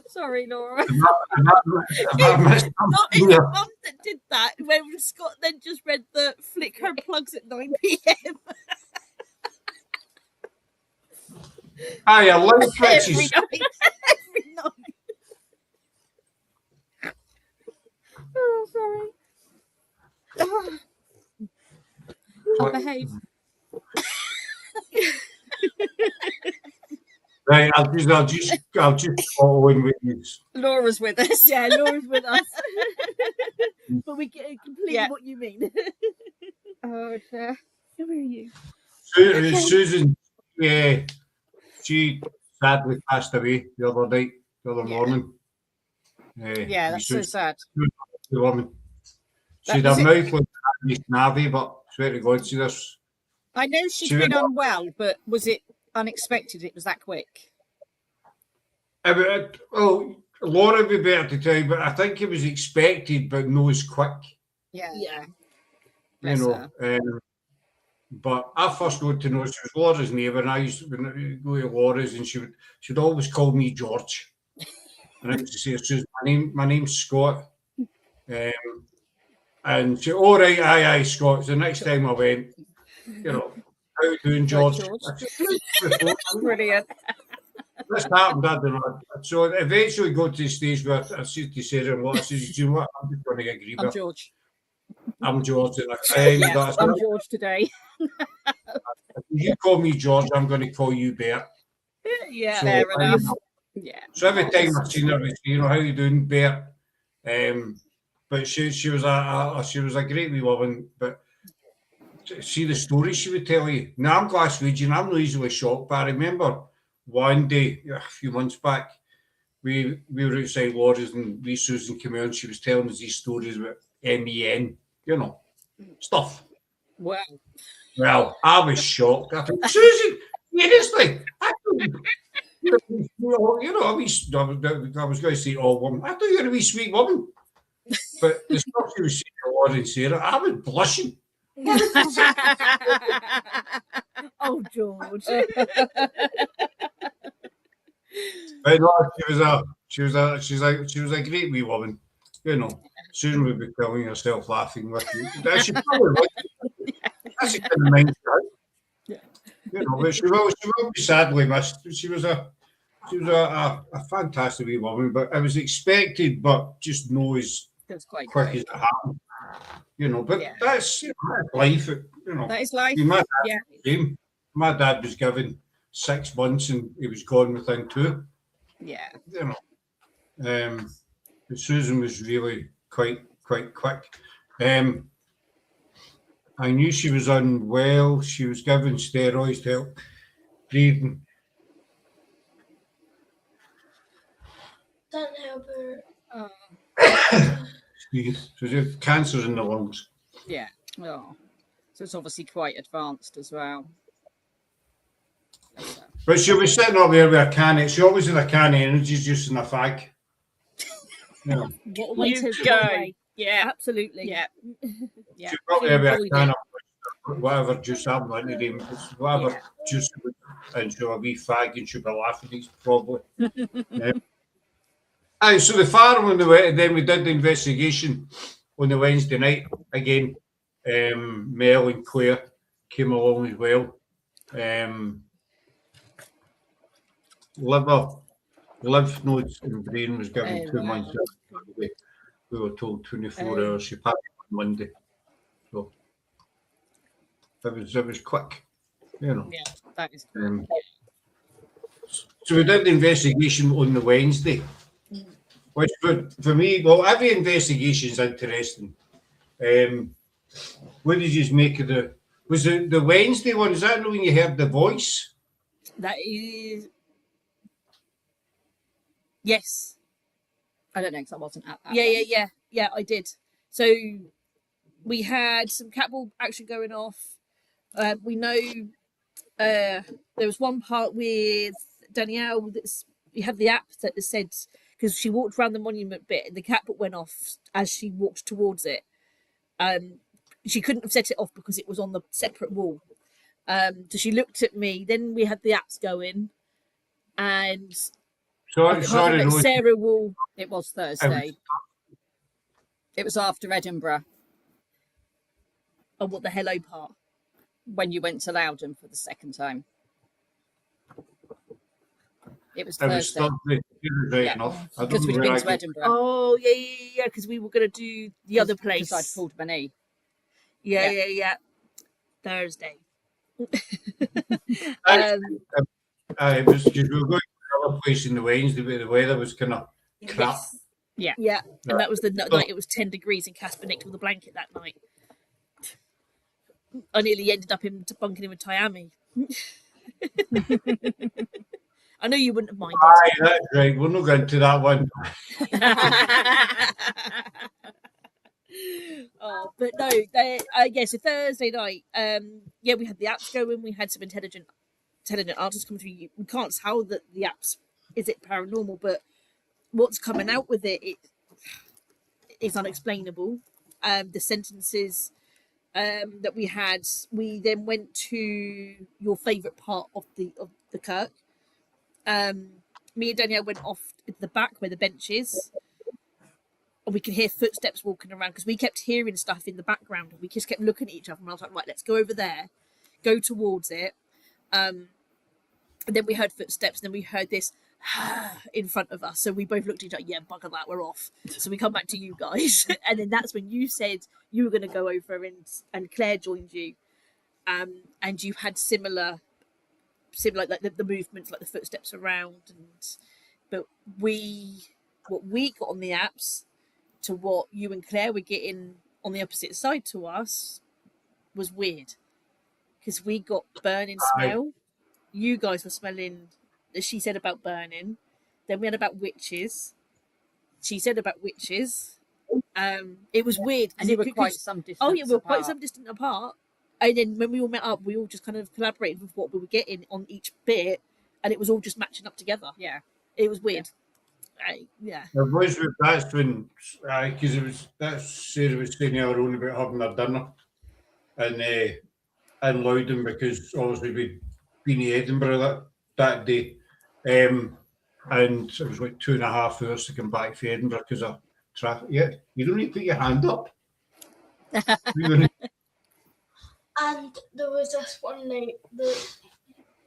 Sorry, Laura. I missed Not something it's there. Mum that did that when Scott then just read the flick her plugs at 9 p.m. Aye, I like every Fritzy's. night. Every night. Oh, sorry. Oh, I'll behave. Right, I'll just follow in with you. Laura's with us. Yeah, Laura's with us. But we get completely Yeah. what you mean. Oh, dear. Who are you? Susan, yeah, she sadly passed away the other Yeah. morning. Yeah, that's so sad. The woman. That She'd was have it. mouth like Andy's navy, but swear to God, see this. I know she's She been went- unwell, but was it unexpected it was that quick? Laura would be better to tell you, but I think it was expected, but no as quick. Yeah. Yeah. Bless her. But I first got to know she was Laura's neighbour, and I used to when I go to Laura's, and she'd always call me George, and I used to say, "Susan, my name's Scott," and she, "All right, aye, Scott." So the next time I went, how you doing, George? George. I said, Brilliant. This happened, I don't know. So it eventually got to the stage where I said to Sarah, I said, "Do you know what? I'm just going to get I'm griever. George. I'm George." And I ended Yeah, up, I said, I'm George today. "If you call me George, I'm going to call you Bert." Yeah. So, Fair enough. Yeah. So every time I seen her, I say, "How you doing, Bert?" But she was a great wee woman. But see the stories she would tell you. Now I'm Glaswegian, I'm not easily shocked, but I remember one day a few months back, we were outside Laura's and wee Susan came out and she was telling us these stories about MEN, stuff. Wow. Well, I was shocked. I thought, Susan, seriously, You know, a wee, I was going to say all woman. I thought you were a wee sweet woman. But the stuff she was saying to Lauren Sarah, I was blushing. Oh, George. But no, she was a great wee woman. You know, Susan would be killing herself laughing with you. She probably would. That's the kind of mind she had. You know, but she will be sadly missed. She was a fantastic wee woman, but it was expected, but just no as That's quite quick as great. it happened. You know, but Yeah. that's, that's life. You know, That is life. my dad, Yeah. came. My dad was given 6 months and he was gone within 2. Yeah. You know, but Susan was really quite quick. I knew she was unwell. She was given steroids to help breathing. Don't help her. Oh, She had cancer in the lungs. yeah. Oh. So it's obviously quite advanced as well. Bless her. But she was sitting up there with a can. She always had a can of energy juice and a fag. You know, What a way You to go. what a way. Yeah. Absolutely. Yeah. Yeah. she got there with a enjoyed can it. of whatever juice I'm wanting to name. Whatever Yeah. juice it was, and she'll a wee fag and she'll be laughing at us probably. Aye, so the farm on the way, and then we did the investigation on the Wednesday night again. Mel and Claire came along as well. Lymph nodes and brain was given Oh, 2 wow. months. We were told 24 Oh. hours. She passed on Monday, so it was quick, you know. Yeah. That is great. So we did the investigation on the Wednesday, which for me, well, every investigation is interesting. What did you make of was the Wednesday one? Is that when you heard the voice? That is. Yes. I don't know because I wasn't at that. Yeah, I did. So we had some catball action going off. We know there was one part with Danielle that's we had the app that said because she walked around the monument bit and the catbook went off as she walked towards it. She couldn't have set it off because it was on the separate wall. So she looked at me. Then we had the apps going, and Sorry, Sarah will. It was Thursday. It was after Edinburgh Oh, what the hello part? when you went to Loudon for the second time. It was It was Thursday. Thursday. Right Yeah, enough. I because don't we'd know where been I to get. Edinburgh. Oh yeah. Because we were gonna do the other place. Because I'd pulled my knee. Yeah. Thursday. It was because we were going to another place in the Wednesday, but the weather was kind of crap. Yes. Yeah. And that was the night it was 10 degrees in Casper nicked with a blanket that night. I nearly ended up bunking in with Miami. I know you wouldn't have minded. Aye, that's right. We're not going to that one. Oh, but no, so Thursday night, we had the apps going. We had some intelligent artists come through. We can't tell that the apps is it paranormal, but what's coming out with it is unexplainable. The sentences that we had, we then went to your favourite part of the Kirk. Me and Danielle went off at the back where the bench is. And we could hear footsteps walking around because we kept hearing stuff in the background. And we just kept looking at each other. And I was like, right, let's go over there, go towards it. And then we heard footsteps. And then we heard this in front of us. So we both looked at each other. Yeah, bugger that, we're off. So we come back to you guys. And then that's when you said you were going to go over and Claire joined you. And you had similar like the movements, like the footsteps around. But what we got on the apps to what you and Claire were getting on the opposite side to us was weird because we got burning smell. You guys were smelling, as she said about burning. Then we had about witches. She said about witches. It was weird. And you were quite some distance Oh yeah, we were apart. quite some distance apart. And then when we all met up, we all just kind of collaborated with what we were getting on each bit. and it was all just matching up together. Yeah. It was weird. Yeah. It was, that's when, because that's Sarah was saying earlier on about having their dinner in Loudon, because obviously we'd been in Edinburgh that day. And it was like 2.5 hours to come back from Edinburgh because of traffic. Yeah, you don't need to put your hand up. And there was this one night that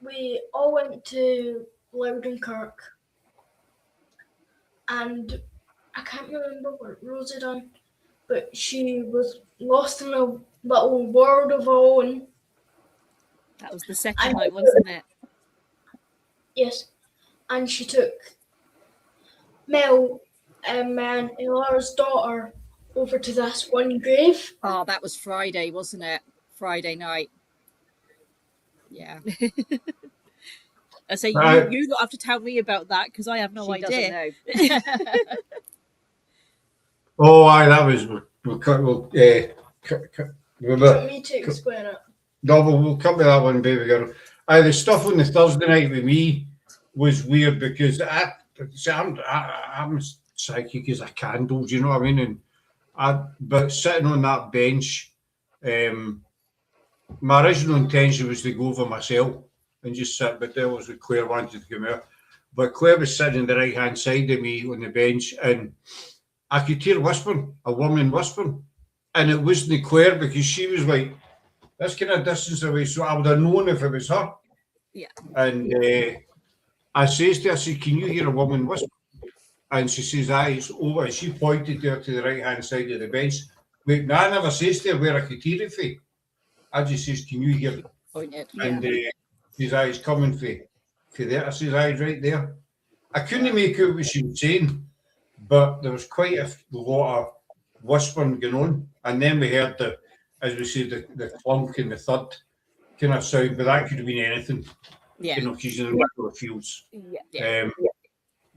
we all went to Loudon Kirk, and I can't remember what Rosie done, but she was lost in a little world of her own. That was the second night, wasn't it? Yes, and she took Mel and Laura's daughter over to this one grave. Oh, that was Friday, wasn't it? Friday night. Yeah. I say you got have to tell me about that because I have no She idea. doesn't know. Oh, aye, that was. We'll Do you want me to explain it? No, we'll come to that one, baby girl. Aye, the stuff on the Thursday night with me was weird because I'm psychic as a candle, do you know what I mean? But sitting on that bench, my original intention was to go over myself and just sit, but there was Claire wanted to come out. But Claire was sitting on the right hand side of me on the bench, and I could hear whispering, a woman whispering, and it wasn't Claire because she was like this kind of distance away, so I would have known if it was her. Yeah. And I says to her, I said, "Can you hear a woman whisper?" And she says, "Aye, it's over." She pointed there to the right hand side of the bench. Wait, no, I never says to her where I could hear it from. I just says, "Can you hear it?" Pointed. And she says, "Aye, it's coming for there." I says, "Aye, right there." I couldn't make out what she was saying, but there was quite a lot of whispering going on. And then we heard as we say, the clunk and the thud kind of sound, but that could have been anything. Yeah. You know, because you're in the middle of fields. Yeah.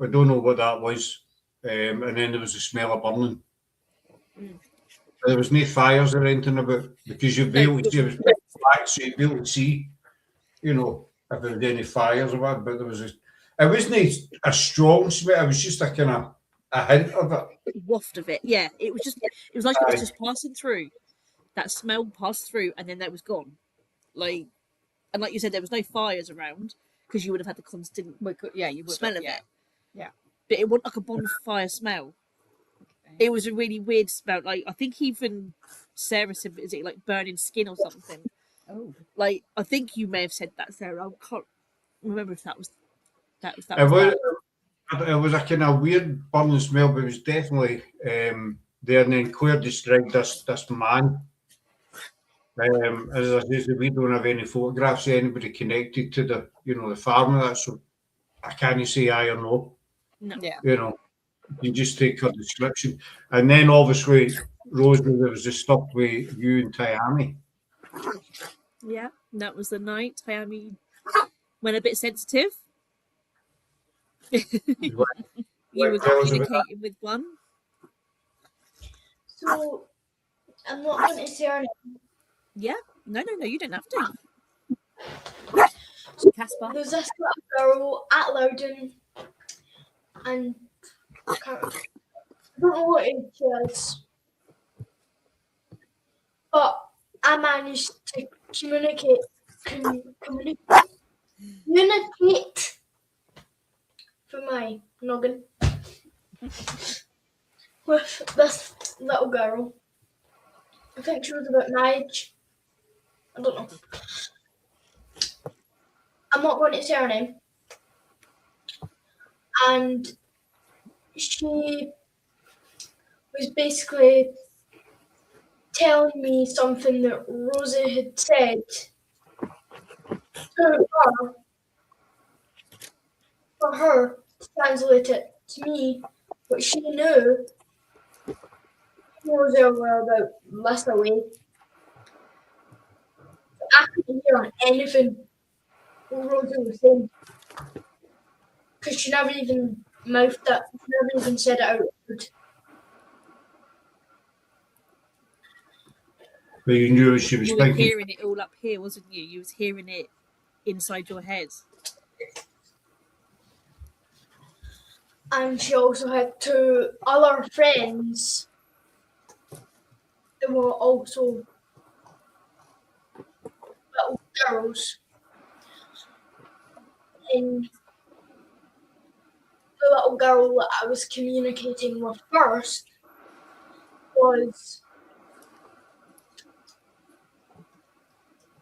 I don't know what that was. And then there was the smell of burning. There was no fires or anything about because you'd be able to see, it was black, so you'd be able to see, you know, if there was any fires or what, but there was it wasn't a strong smell, it was just a kind of a hint of it. Waft of it. Yeah. It was like it was just passing through. That smell passed through and then that was gone. Like you said, there was no fires around because you would have had the constant you would smell of it. it. Yeah. But it wasn't like a bonfire smell. Okay. It was a really weird smell. Like I think even Sarah said, "Is it like burning skin or something?" Oh. Like I think you may have said that, Sarah. I can't remember if that was that. It was a kind of weird burning smell, but it was definitely there. And then Claire described this man. As I said, we don't have any photographs of anybody connected to the farm and that, so I can't say aye or no. No. Yeah. You know, you just take her description. And then obviously, Rosie, there was the stuff with you and Tayami. Yeah, that was the night Tayami went a bit sensitive. You were communicating with one. So, I'm not going to say her name. Yeah, no, you don't have to. Casper. There's this little girl at Loudon, and I don't know what age she is, but I managed to communicate through my noggin with this little girl. I think she was about my age. I don't know. I'm not going to say her name. And she was basically telling me something that Rosie had said to her, for her to translate it to me, but she knew Rosie were about less away. I couldn't hear anything Rosie was saying because she never even mouthed it, she never even said it out loud. But you knew she was You were thinking. hearing it all up here, wasn't you? You was hearing it inside your head. and she also had 2 other friends that were also little girls. And the little girl that I was communicating with first was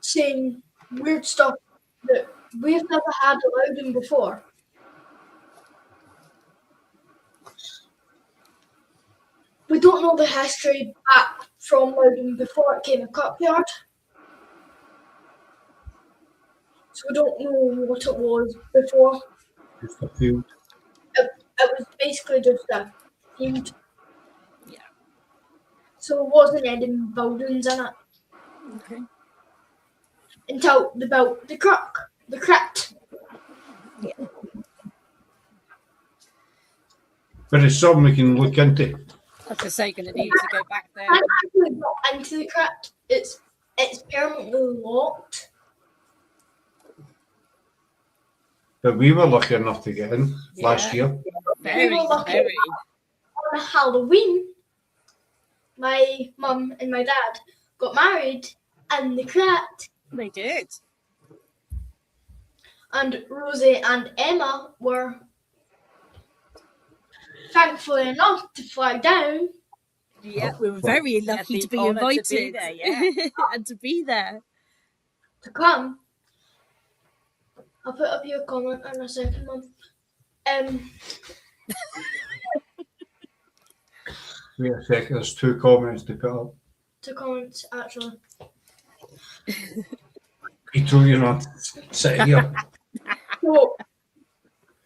saying weird stuff that we've never had allowed in before. We don't know the history back from Loudon before it came a cupyard. So we don't know what it was before. Just a field. It was basically just a field. Yeah. So it wasn't any buildings in it Okay. until they built the crypt. But it's something we can look into. I was just say, going to need to go back there. I actually got into the crypt. It's permanently locked. But we were lucky enough to get in last Yeah. year. Very, We were lucky. very. On Halloween, my mum and my dad got married in the crypt, They did. and Rosie and Emma were thankfully enough to fly down. Yeah, we were very lucky the to be honour to be invited there, yeah. and to be there. To come. I'll put up your comment in a second, Mum. Wait a second, there's 2 comments to put up. 2 comments actually. Peter, you're not sitting here. So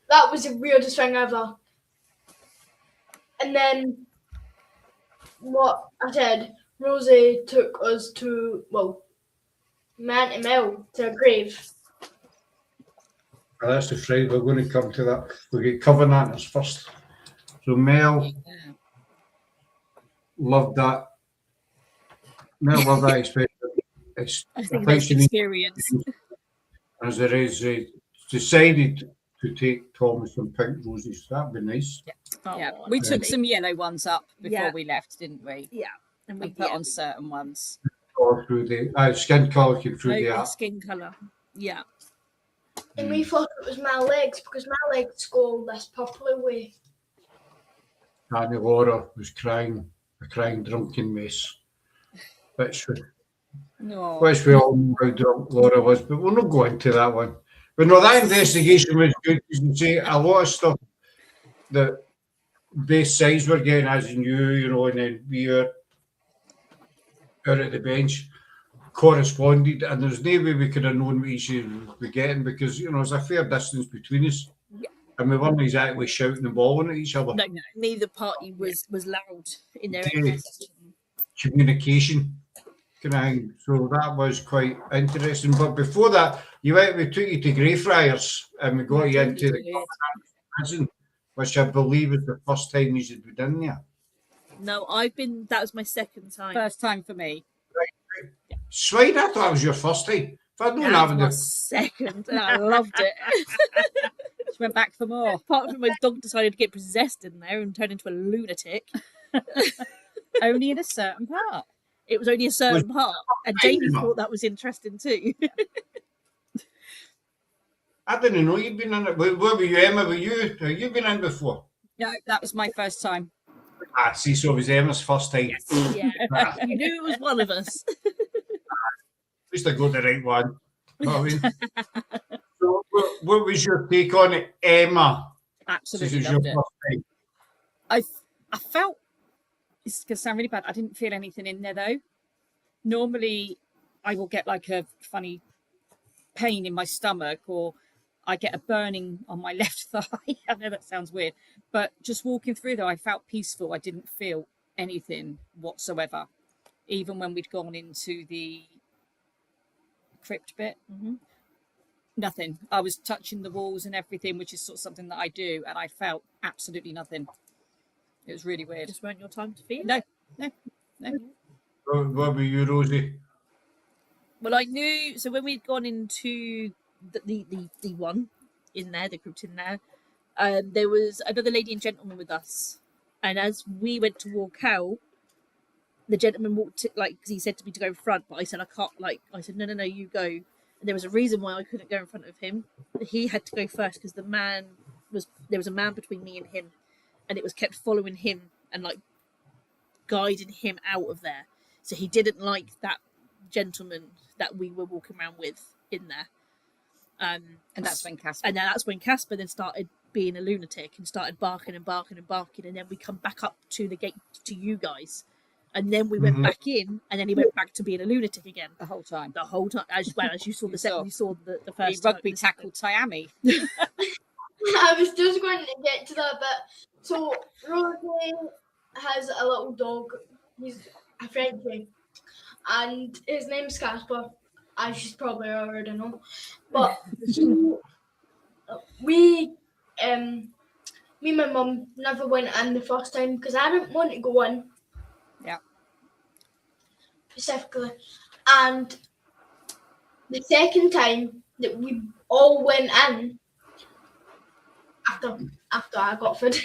that was the weirdest thing ever. And then what I said, Rosie took us to, well, man and Mel to a grave. Oh, that's the Friday. We're going to come to that. We get Covenanters first. So Mel loved that. Mel loved that experience. I think that's she needs- experience. as there is, decided to take Thomas and pink roses. That'd be nice. Yeah, Oh, we took Yeah. some yellow ones up before Yeah. we left, didn't we? Yeah, and we And put on certain ones. Or through the skin colour came through the the app. skin color. Yeah, And we thought it was my legs because my legs go this purpley way. And Laura was crying, a crying drunken mess. No. Which we all know how drunk Laura was, but we'll not go into that one. But no, that investigation was good. You can see a lot of stuff that both sides were getting, as you knew, and then we were out at the bench, corresponded, and there's no way we could have known what each other were getting because, there's a fair distance between us. Yeah. And we weren't exactly shouting and bawling at each other. no, neither party was loud in their Yeah. message. Communication kind of thing. So that was quite interesting. But before that, we took you to Greyfriars and we got you into the prison, which I believe is the first time you had been in there. No, that was my second time. First time for me. Swine, I thought that was your first time. If I'd known That was having my the second, and I loved it. She went back for more. Apart from my dog decided to get possessed in there and turn into a lunatic. Only in a certain part. It was only a certain part, and Jamie thought that was interesting too. I didn't know you'd been in it. Where were you, Emma? Were you? Have you been in before? No, that was my first time. See, so it was Emma's first time. Yeah, Ah, you knew it was one of us. at least I got the right one. You know what I mean? So, what was your take on it, Emma? Since Absolutely it was your loved it. first time. I felt, it's going to sound really bad, I didn't feel anything in there though. Normally I will get like a funny pain in my stomach or I get a burning on my left thigh. I know that sounds weird, but just walking through there, I felt peaceful. I didn't feel anything whatsoever. Even when we'd gone into the crypt bit, nothing. I was touching the walls and everything, which is sort of something that I do, and I felt absolutely nothing. It was really weird. Just weren't your time to feel. No. What were you, Rosie? Well, I knew. So when we'd gone into the one in there, the crypt in there, there was another lady and gentleman with us, and as we went to walk out, the gentleman walked because he said to me to go in front, but I said I can't. I said no, you go. And there was a reason why I couldn't go in front of him. He had to go first because there was a man between me and him, and it was kept following him and guiding him out of there. So he didn't like that gentleman that we were walking around with in there. And that's when Casper. And that's when Casper then started being a lunatic and started barking and barking and barking. And then we come back up to the gate to you guys. And then we went back in, and then he went back to being a lunatic again. The whole time. As well as you saw the second, you saw the first. He rugby tackled Tiami. I was just going to get to that bit. So Rosie has a little dog. He's a Frenchie, and his name's Casper, as you probably already know. But me and my mum never went in the first time because I didn't want to go in. Yeah. Specifically, and the second time that we all went in after I got food.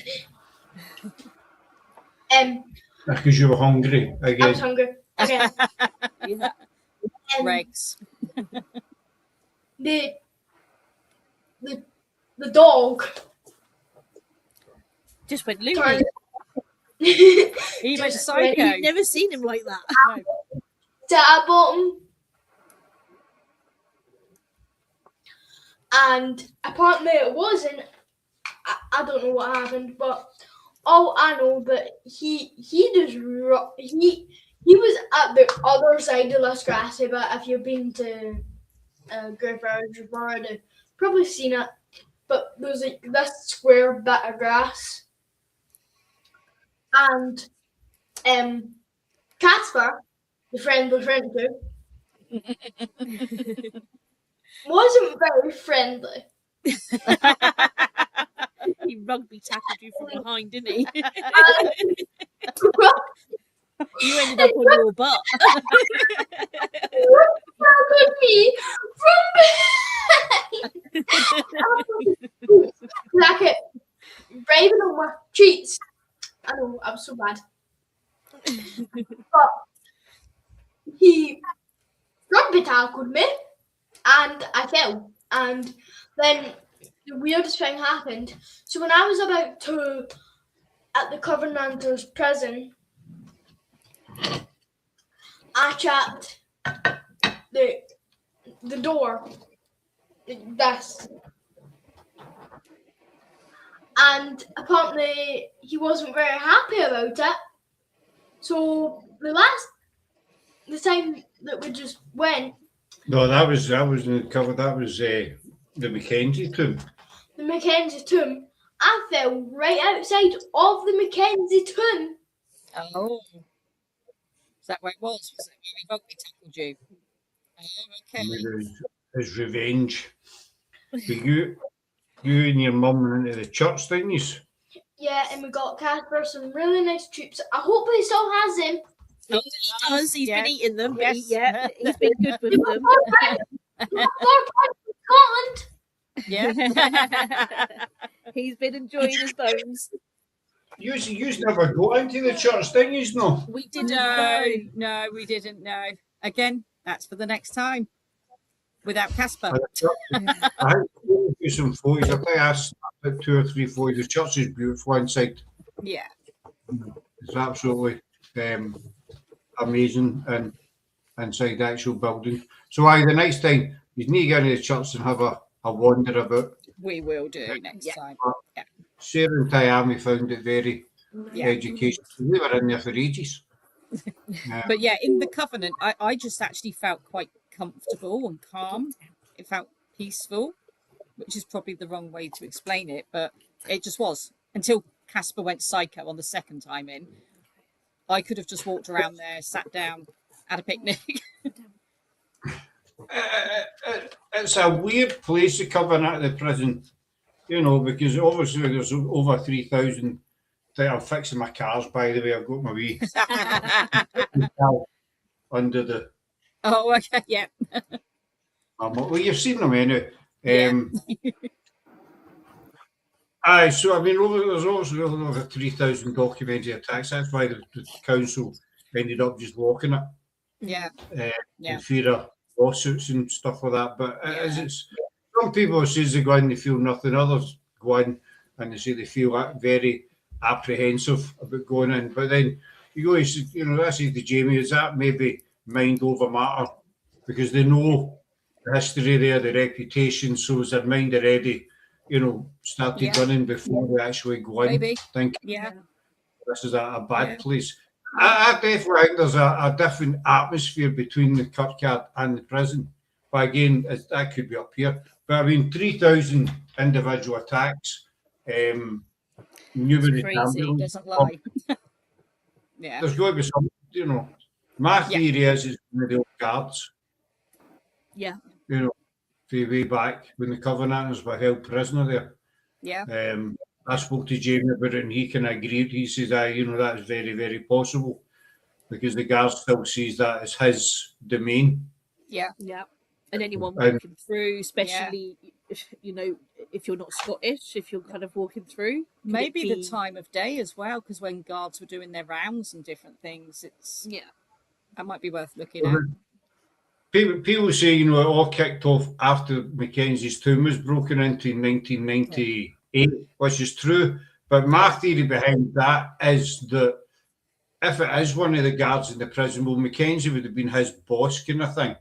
Because you were hungry again. I was hungry. Okay. Yeah. Regs. The dog Just went loony. turned. He went Just psycho. You've never seen him like that. No. To our bottom, and apparently it wasn't. I don't know what happened, but all I know that he was at the other side of this grassy bit. If you've been to Greyfriars, you've already probably seen it. But there's this square bit of grass, and Casper, the friend we're friends with, wasn't very friendly. He rugby tackled you from behind, didn't he? You ended up on your butt. Tackled me from behind. Like it, raving on my cheeks. I know, I'm so bad. But he rugby tackled me, and I fell. And then the weirdest thing happened. So when I was about to, at the Covenanters prison, I chapped the door. This. And apparently he wasn't very happy about it. So the time that we just went. No, that was in the cover. That was the Mackenzie tomb. The Mackenzie tomb. I fell right outside of the Mackenzie tomb. Oh. Is that where it was? Was it where he rugby tackled you? Oh, okay. His revenge. But you and your mum went into the church, didn't you? Yeah, and we got Casper some really nice treats. I hope he still has them. He does. He's been eating them. But Yes. he's been good with them. Scotland. Yeah. He's been enjoying his bones. You never got into the church, didn't you? No. We didn't know. No, we didn't know. Again, that's for the next time. Without Casper. I had to do some photos. I think I snapped 2 or 3 photos. The church is beautiful inside. Yeah. It's absolutely amazing and inside the actual building. So the next time you need to go into the church and have a wander about. We will do next time. Yeah. Sarah and Tiami found it very educational. They were in there for ages. But yeah, in the Covenant, I just actually felt quite comfortable and calm. It felt peaceful, which is probably the wrong way to explain it, but it just was. Until Casper went psycho on the second time in, I could have just walked around there, sat down, had a picnic. It's a weird place to come in at the prison, because obviously there's over 3,000. I'm fixing my cars, by the way. I've got my wee under the. Oh, okay, yeah. Well, you've seen them anyway. Aye, so I mean, there's obviously over 3,000 documented attacks. That's why the council ended up just walking it Yeah. in fear of lawsuits and stuff like that. But as Yeah. it's some people say they go in, they feel nothing. Others go in and they say they feel very apprehensive about going in. But then you go, you know, I say to Jamie, is that maybe mind over matter? Because they know the history there, the reputation, so is their mind already, you know, started Yeah. running before they actually go in. Maybe. Think Yeah. this is a bad Yeah. place. I definitely think there's a different atmosphere between the Kirkyard and the prison. But again, that could be up here. But I mean, 3,000 individual attacks, numerous Crazy. ambulance. Doesn't lie. Yeah. There's got to be some, you know. My Yeah. theory is it's one of the old guards, Yeah. you know, from way back when the Covenanters were held prisoner there. Yeah. I spoke to Jamie about it and he can agree. He says, you know, that is very, very possible because the guard still sees that as his domain. Yeah. Yeah. And anyone And- walking through, especially if, you know, if you're not Scottish, if you're kind of walking through, could it Maybe the be- time of day as well, because when guards were doing their rounds and different things, that might be worth looking at. People say, you know, it all kicked off after Mackenzie's tomb was broken into in 1998, which is true. But my theory behind that is that if it is one of the guards in the prison, well, Mackenzie would have been his boss kind of thing.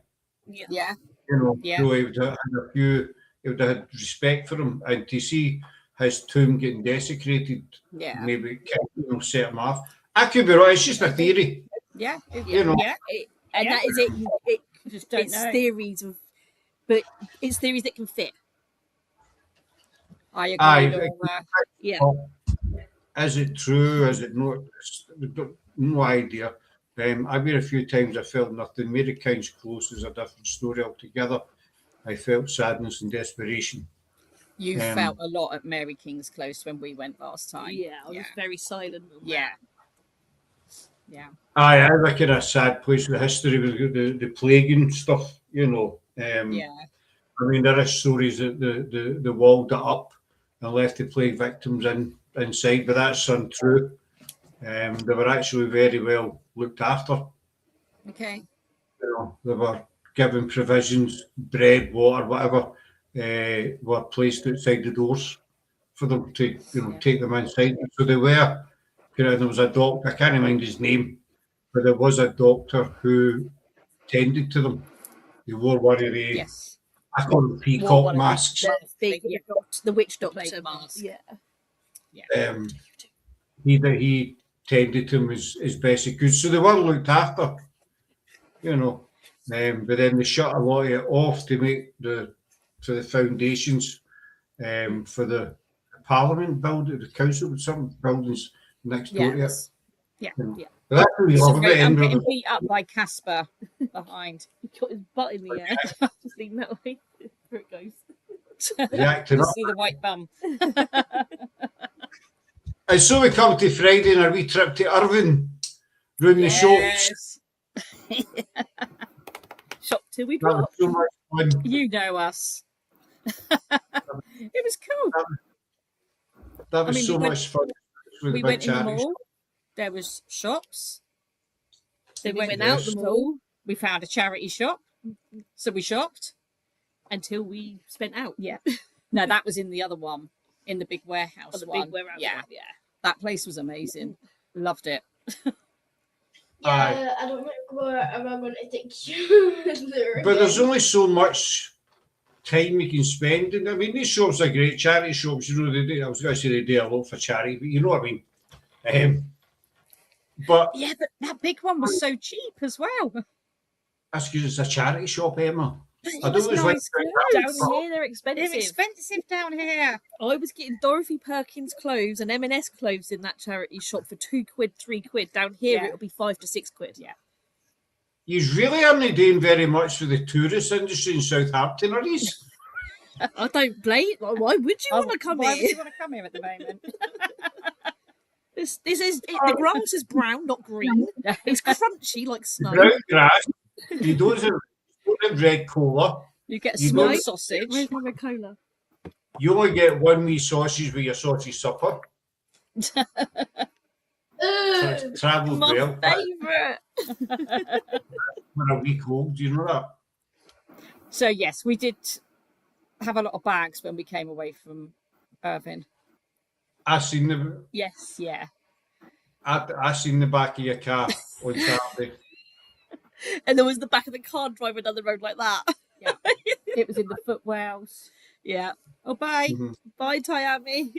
Yeah. You know, Yeah. so he would have had he would have had respect for him. And to see his tomb getting desecrated, Yeah. maybe you know, set him off. I could be wrong, it's just a theory. Yeah. You know. Yeah. And that is it. It Just don't it's know. theories of, but it's theories that can fit. I agree. Aye. Laura. Yeah. Is it true? Is it not? No idea. I've been a few times. I felt nothing. Mary King's Close is a different story altogether. I felt sadness and desperation. You felt a lot at Mary King's Close when we went last time. Yeah, I was very silent. On Yeah. that. Yeah. Aye, I reckon a sad place. The history with the plague and stuff. You know. Yeah. I mean, there are stories that the walled it up and left the plague victims inside, but that's untrue. They were actually very well looked after. Okay. You know, they were given provisions, bread, water, whatever, were placed outside the doors for them to, you know, take them inside. So they were, you know, there was a doctor, I can't remember his name, but there was a doctor who tended to them. They wore one of the, Yes. I call them peacock masks. The big, Yeah. the witch doctor Plague mask. mask. Yeah. He tended to them as best he could. So they were looked after, you know. But then they shut a lot of it off to make for the foundations for the Parliament building, the council, with some buildings next door to it. Yes. Yeah. You know. Yeah. But that's what we So love about great. I'm Edinburgh. getting beat up by Casper behind. He got his butt in the air. Just leaving that way. There it goes. They're acting up. See the white bum. And so we come to Friday and our wee trip to Irvine, round the shops. Yes. Shop till we That was drop. so much fun. You know us. It was cool. That was I mean, so we went- much fun. With We the big went in the charity mall. There was shops. Then we went Yes. out the mall We found a charity shop. So we shopped. until we spent out. Yeah. No, that was in the other one, in the big warehouse On the one. big warehouse Yeah. one, yeah. That place was amazing. Loved it. Yeah, I don't think we're ever going to take you there. But there's again. only so much time you can spend. And I mean, these shops are great. Charity shops, you know, they do, I was going to say they do a lot for charity, but you know what I mean. But Yeah, but that big one was so cheap as well. that's because it's a charity shop, Emma. But I it was don't always nice like clothes. Down here, they're They're expensive. expensive down here. I was getting Dorothy Perkins clothes and M&S clothes in that charity shop for £2, £3. Down here, Yeah. it'll be £5 to £6. Yeah. You really aren't doing very much for the tourist industry in Southampton, are you? I don't blame. Why would you want to come Why would here? you want to come here at the moment? This is the grass is brown, not green. It's crunchy like snow. Brown grass. You don't have red cola. You get a You small don't- sausage. Where's my red cola? You only get one wee sausage with your sausage supper. So it's travelled My well. favourite. For a week old, do you know that? So yes, we did have a lot of bags when we came away from Irvine. I seen the Yes, yeah. I seen the back of your car on Saturday. And there was the back of the car driving down the road like that. Yeah. It was in the footwells. Yeah. Oh, bye. Mhm. Bye, Miami.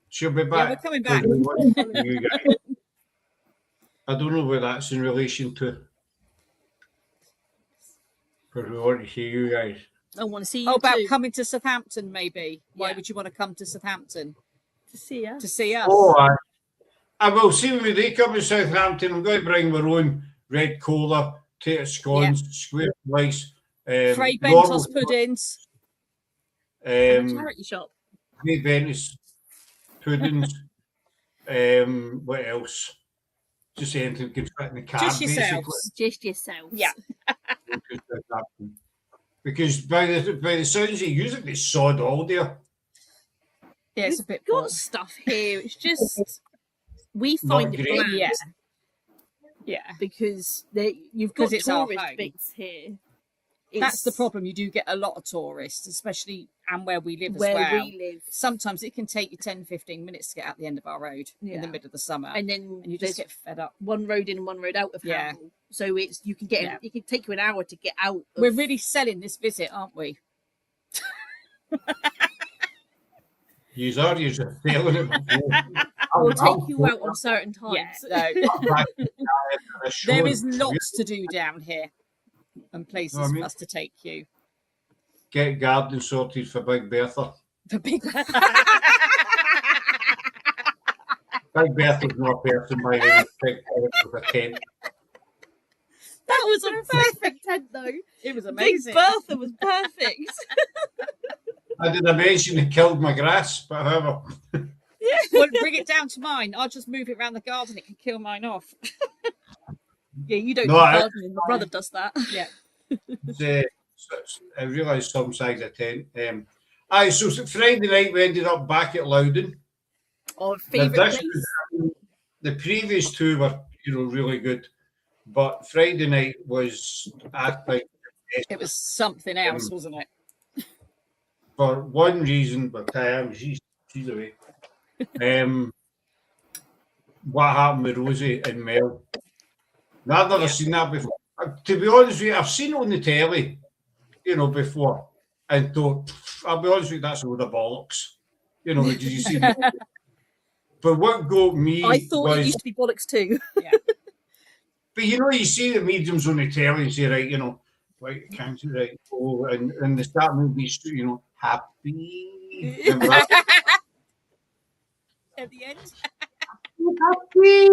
She'll be Yeah, back. we're coming back. because we want to see you guys. I don't know where that's in relation to. Because we want to see you guys. I want to see you Oh, about too. coming to Southampton, maybe. Why Yeah. would you want to come to Southampton? To see us. To see us? Oh, I will see when they come to Southampton. I'm going to bring our own red cola, tater scones, square slice, Frey normal, Bentos puddings. And a charity shop. Grey Venus puddings. What else? Just anything can fit in the car, Just basically. yourselves. Just yourself. Yeah. Because by the sounds of it, usually they sod all there. Yeah, it's a We've bit got boring. stuff here. It's just we Not find it great. bland Yeah. Yeah. because you've 'Cause got it's our tourist home. bits here. That's the It's problem. You do get a lot of tourists, especially and where we live where as well. we live, Sometimes it can take you 10, 15 minutes to get out the end of our road in Yeah. the middle of the summer. and then And you there's just get fed up. one road in and one road out of Yeah. Hamble. So it's you can get Yeah. it can take you an hour to get out. We're really selling this visit, aren't we? You're telling it. We'll take you out on certain times. Yeah. No. There is lots. lots to do down here and places Know what I mean? for us to take you. Get garden sorted for Big Bertha. The big Big Bertha's not a person by any respect with a tent. That was a perfect tent, though. It was Big amazing. Bertha was perfect. I did I mention it killed my grass, but however. Well, bring it down to mine. I'll just move it around the garden. It can kill mine off. Yeah, you don't No, do I- gardening. My brother does that. Yeah. I realised some size of tent. So Friday night we ended up back at Loudon. Our Now, favourite this place. was- the previous two were, really good, but Friday night was, I think, It was something else, wasn't it? for one reason. But she's away. What happened with Rosie and Mel? Now, I've never seen that before. To be honest with you, I've seen it on the telly, before, and thought, I'll be honest with you, that's a load of bollocks. Because you see. But what got me I thought was, it used to be bollocks too. but you see the mediums on the telly and say, right, like cancer, right, oh, and they start moving, happy. Remember that? At the end. Happy.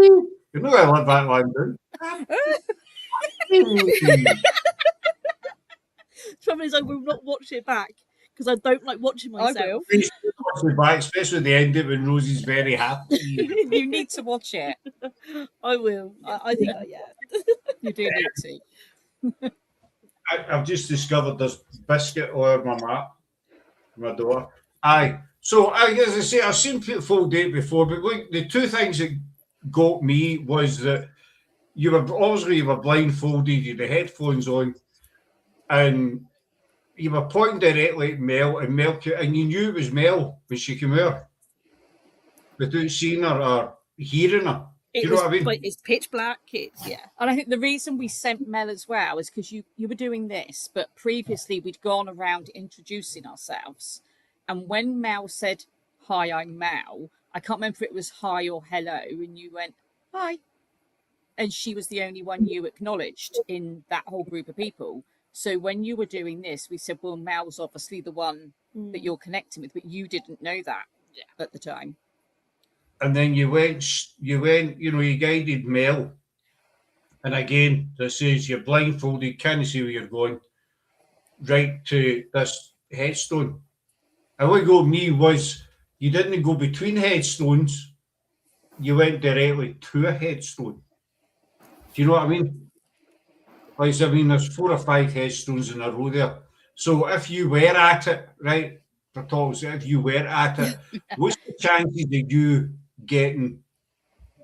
I love that line, dude. Happy. Trouble is, I will not watch it back because I don't like watching myself. Please watch me back, especially the end of it when Rosie's very happy. You need to watch it. I will. I think, You do need to. I've just discovered there's biscuit all over my mat, my door. Aye. So, as I say, I've seen full date before, but look, the two things that got me was that you were blindfolded, you had the headphones on, and you were pointing directly at Mel, and you knew it was Mel when she came out, without seeing her or hearing her. Do you know what I mean? Like, it's pitch black. Yeah. And I think the reason we sent Mel as well is because you were doing this, but previously we'd gone around introducing ourselves. And when Mel said, "Hi, I'm Mel," I can't remember if it was hi or hello, and you went, "Hi." And she was the only one you acknowledged in that whole group of people. So when you were doing this, we said, well, Mel's obviously the one that you're connecting with, but you didn't know that at the time. And then you went, you guided Mel. And again, that says you're blindfolded, can't see where you're going, right to this headstone. And what got me was you didn't go between headstones, you went directly to a headstone. Do you know what I mean? Like, there's 4 or 5 headstones in a row there. So if you were at it, right, for talks, if you were at it, what's the chances of you getting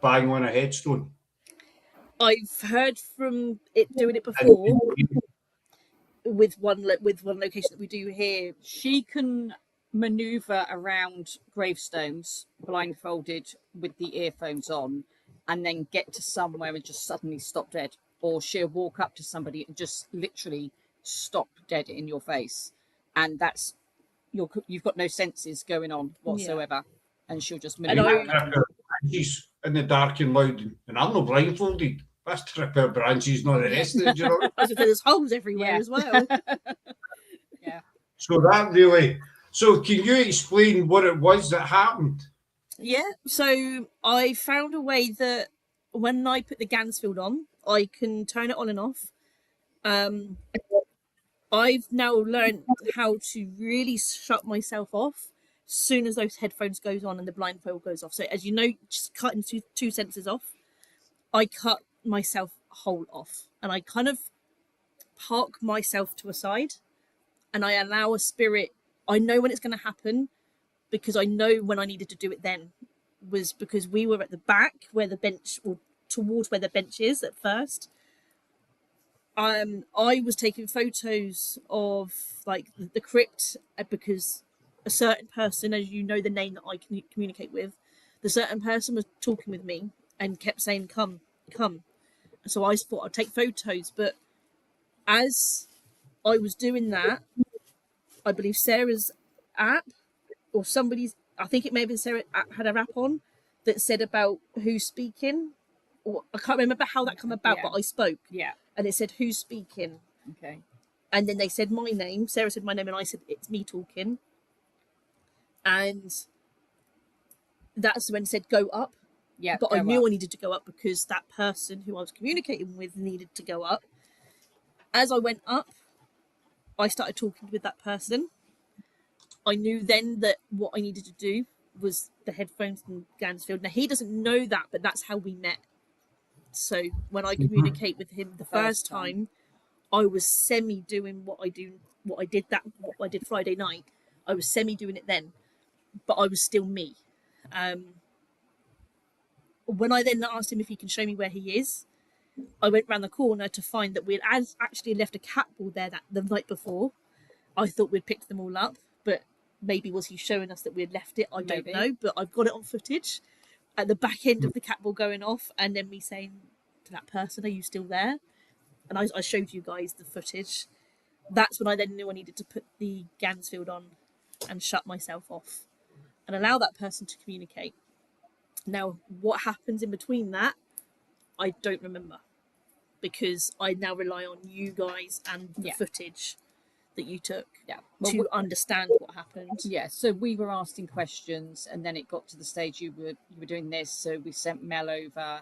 bang on a headstone? I've heard from it doing it before with one location that we do here. She can maneuver around gravestones blindfolded with the earphones on and then get to somewhere and just suddenly stop dead. Or she'll walk up to somebody and just literally stop dead in your face. And that's you've got no senses going on whatsoever. And she'll just maneuver. Branches in the dark and loud, and I'm not blindfolded. That's trip out branches, not the rest of it, you know. I was gonna say, there's holes everywhere as well. Yeah. So that really. So can you explain what it was that happened? Yeah. So I found a way that when I put the Gansfield on, I can turn it on and off. I've now learned how to really shut myself off as soon as those headphones goes on and the blindfold goes off. So as you know, just cutting two senses off, I cut myself whole off, and I kind of park myself to a side, and I allow a spirit. I know when it's going to happen because I know when I needed to do it then was because we were at the back where the bench, or towards where the bench is at first. I was taking photos of like the crypt because a certain person, as you know, the name that I can communicate with, the certain person was talking with me and kept saying, "Come, come." So I thought I'd take photos, but as I was doing that, I believe Sarah's app or somebody's, I think it may have been Sarah had a app on that said about who's speaking, or I can't remember how that came about, but I spoke. Yeah. And it said who's speaking. Okay. And then they said my name. Sarah said my name, and I said it's me talking. And that's when it said go up. Yeah. But I knew I needed to go up because that person who I was communicating with needed to go up. As I went up, I started talking with that person. I knew then that what I needed to do was the headphones and Gansfield. Now he doesn't know that, but that's how we met. So when I communicate with him the first time, I was semi doing what I did Friday night. I was semi doing it then, but I was still me. When I then asked him if he can show me where he is, I went round the corner to find that we had actually left a cat ball there the night before. I thought we'd picked them all up, but maybe was he showing us that we had left it? I don't know, but I've got it on footage at the back end of the cat ball going off, and then me saying to that person, "Are you still there?" And I showed you guys the footage. That's when I then knew I needed to put the Gansfield on and shut myself off and allow that person to communicate. Now, what happens in between that, I don't remember, because I now rely on you guys and the footage that you took to understand what happened. Yeah, so we were asking questions, and then it got to the stage you were doing this, so we sent Mel over.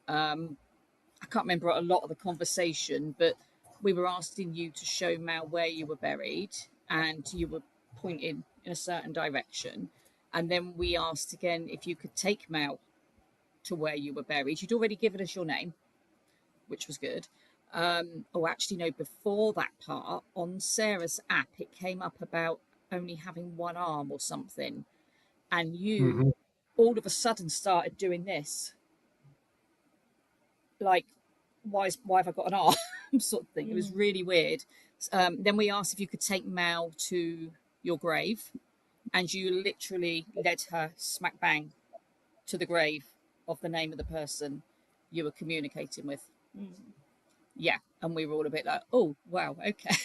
I can't remember a lot of the conversation, but we were asking you to show Mel where you were buried, and you were pointing in a certain direction. And then we asked again if you could take Mel to where you were buried. You'd already given us your name, which was good. Actually, no, before that part, on Sarah's app, it came up about only having one arm or something. And you all of a sudden started doing this. Like, why have I got an arm sort of thing. It was really weird. Then we asked if you could take Mel to your grave, and you literally led her smack bang to the grave of the name of the person you were communicating with. Yeah, and we were all a bit like, oh wow, okay.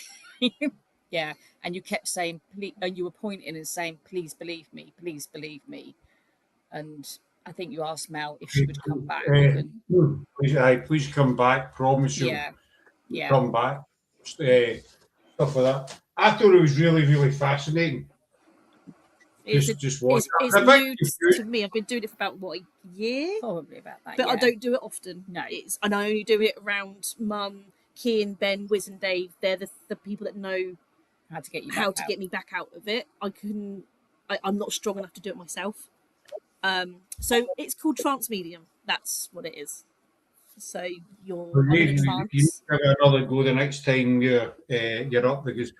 Yeah, and you kept saying, please, and you were pointing and saying, please believe me, and I think you asked Mel if she would come back. Please come back, promise you. Yeah. Come back, stuff like that. I thought it was really, really fascinating. It's new to me. I've been doing it for about a year, probably about that. But I don't do it often. No, and I only do it around Mum, Kian, Ben, Wiz, and Dave. They're the people that know how to get me back out of it. I'm not strong enough to do it myself. So it's called trance medium. That's what it is. So you're in a trance. You have another go the next time you're up, because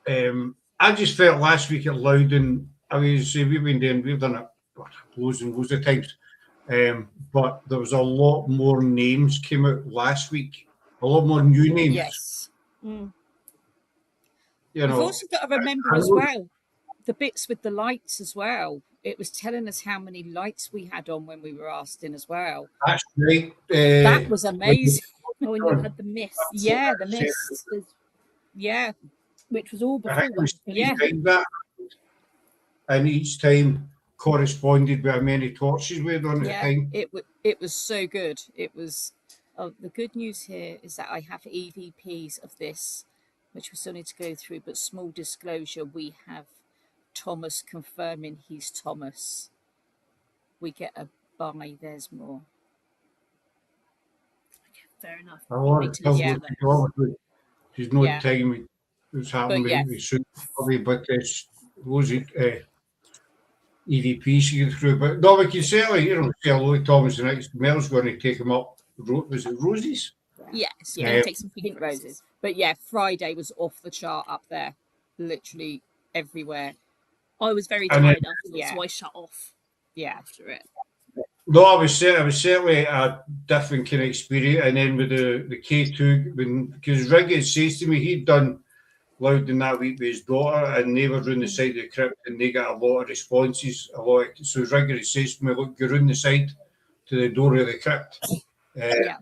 I just felt last week at Loudon, I mean, say we've done it loads and loads of times, but there was a lot more names came out last week, a lot more new names. Yes. Mm. You You've know, also got to remember I as know- well the bits with the lights as well. It was telling us how many lights we had on when we were asked in as well. That's right. That was amazing. Oh, and you had the mist. Yeah, the mist. Yeah, Which was all I before think it was one. Yeah. 3 times that, and each time corresponded with how many torches we had on at yeah. the time. It was so good. It was. Oh, the good news here is that I have EVPs of this, which we still need to go through. But small disclosure, we have Thomas confirming he's Thomas. We get a buy. There's more. Fair enough. I want Need to to tell listen you, to them. obviously, there's no Yeah. time it's happening But yeah. with soon, probably, but there's loads of EVPs to get through. But no, we can certainly, say hello to Thomas tonight. Mel's going to take him up. Was it Rosie's? Yes, Yeah. yeah. Take some Pink roses. But yeah, Friday was off the chart up there. Literally everywhere. I was very And then- tired afterwards, Yeah. so I shut off Yeah. after it. No, I was certainly a different kind of experience. And then with the K2, because Riggy says to me, he'd done Loudon that week with his daughter, and they were round the side of the crypt, and they got a lot of responses. So Riggy says to me, look, go round the side to the door of the crypt. Yeah.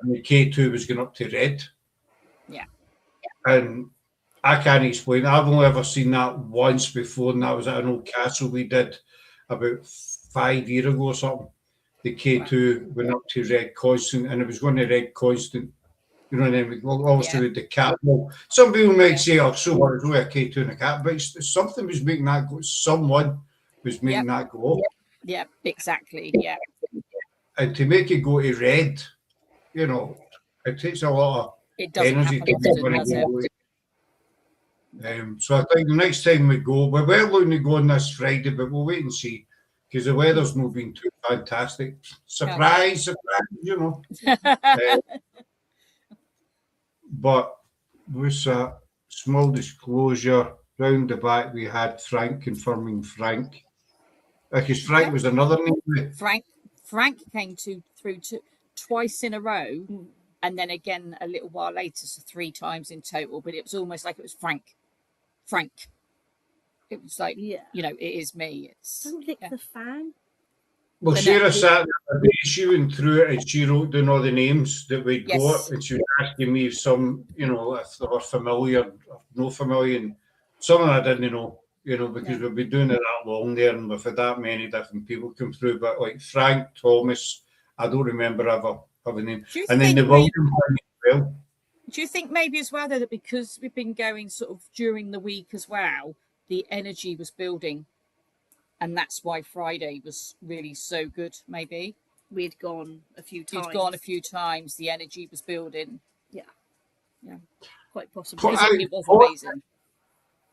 And the K2 was going up to red. Yeah. And I can't explain. I've only ever seen that once before, and that was at an old castle we did about 5 years ago or something. The K2 went up to red constant, and it was going to red constant. You know, and then obviously with the cat. Well, some people might say, "Oh, so what? It's only a K2 and a cat," but something was making that go. Someone was making that go, Yeah. Exactly. Yeah. and to make it go to red, it takes a lot of It doesn't energy happen to often, make does it it? go. So I think the next time we go, we're looking to go on this Friday, but we'll wait and see because the weather's not been too fantastic. Surprise, But with a small disclosure, round the back we had Frank confirming Frank. Because Frank was another name. Frank came through twice in a row, and then again a little while later, so 3 times in total. But it was almost like it was Frank. It was like, Yeah. it is me. It's Don't lick the fan. Well, The Sarah next- sat there, she went through it and she wrote down all the names that we'd Yes. got, and she was asking me if some, if they were familiar or no familiar, and some of I didn't know, because we've been doing it that long there, and we've had that many different people come through. But like Frank, Thomas, I don't remember ever having name. Do you And then think the William thing as well. Do you think maybe as well though that because we've been going sort of during the week as well, the energy was building, and that's why Friday was really so good? Maybe We'd gone a few times. you'd gone a few times. The energy was building. Quite possibly. It was amazing.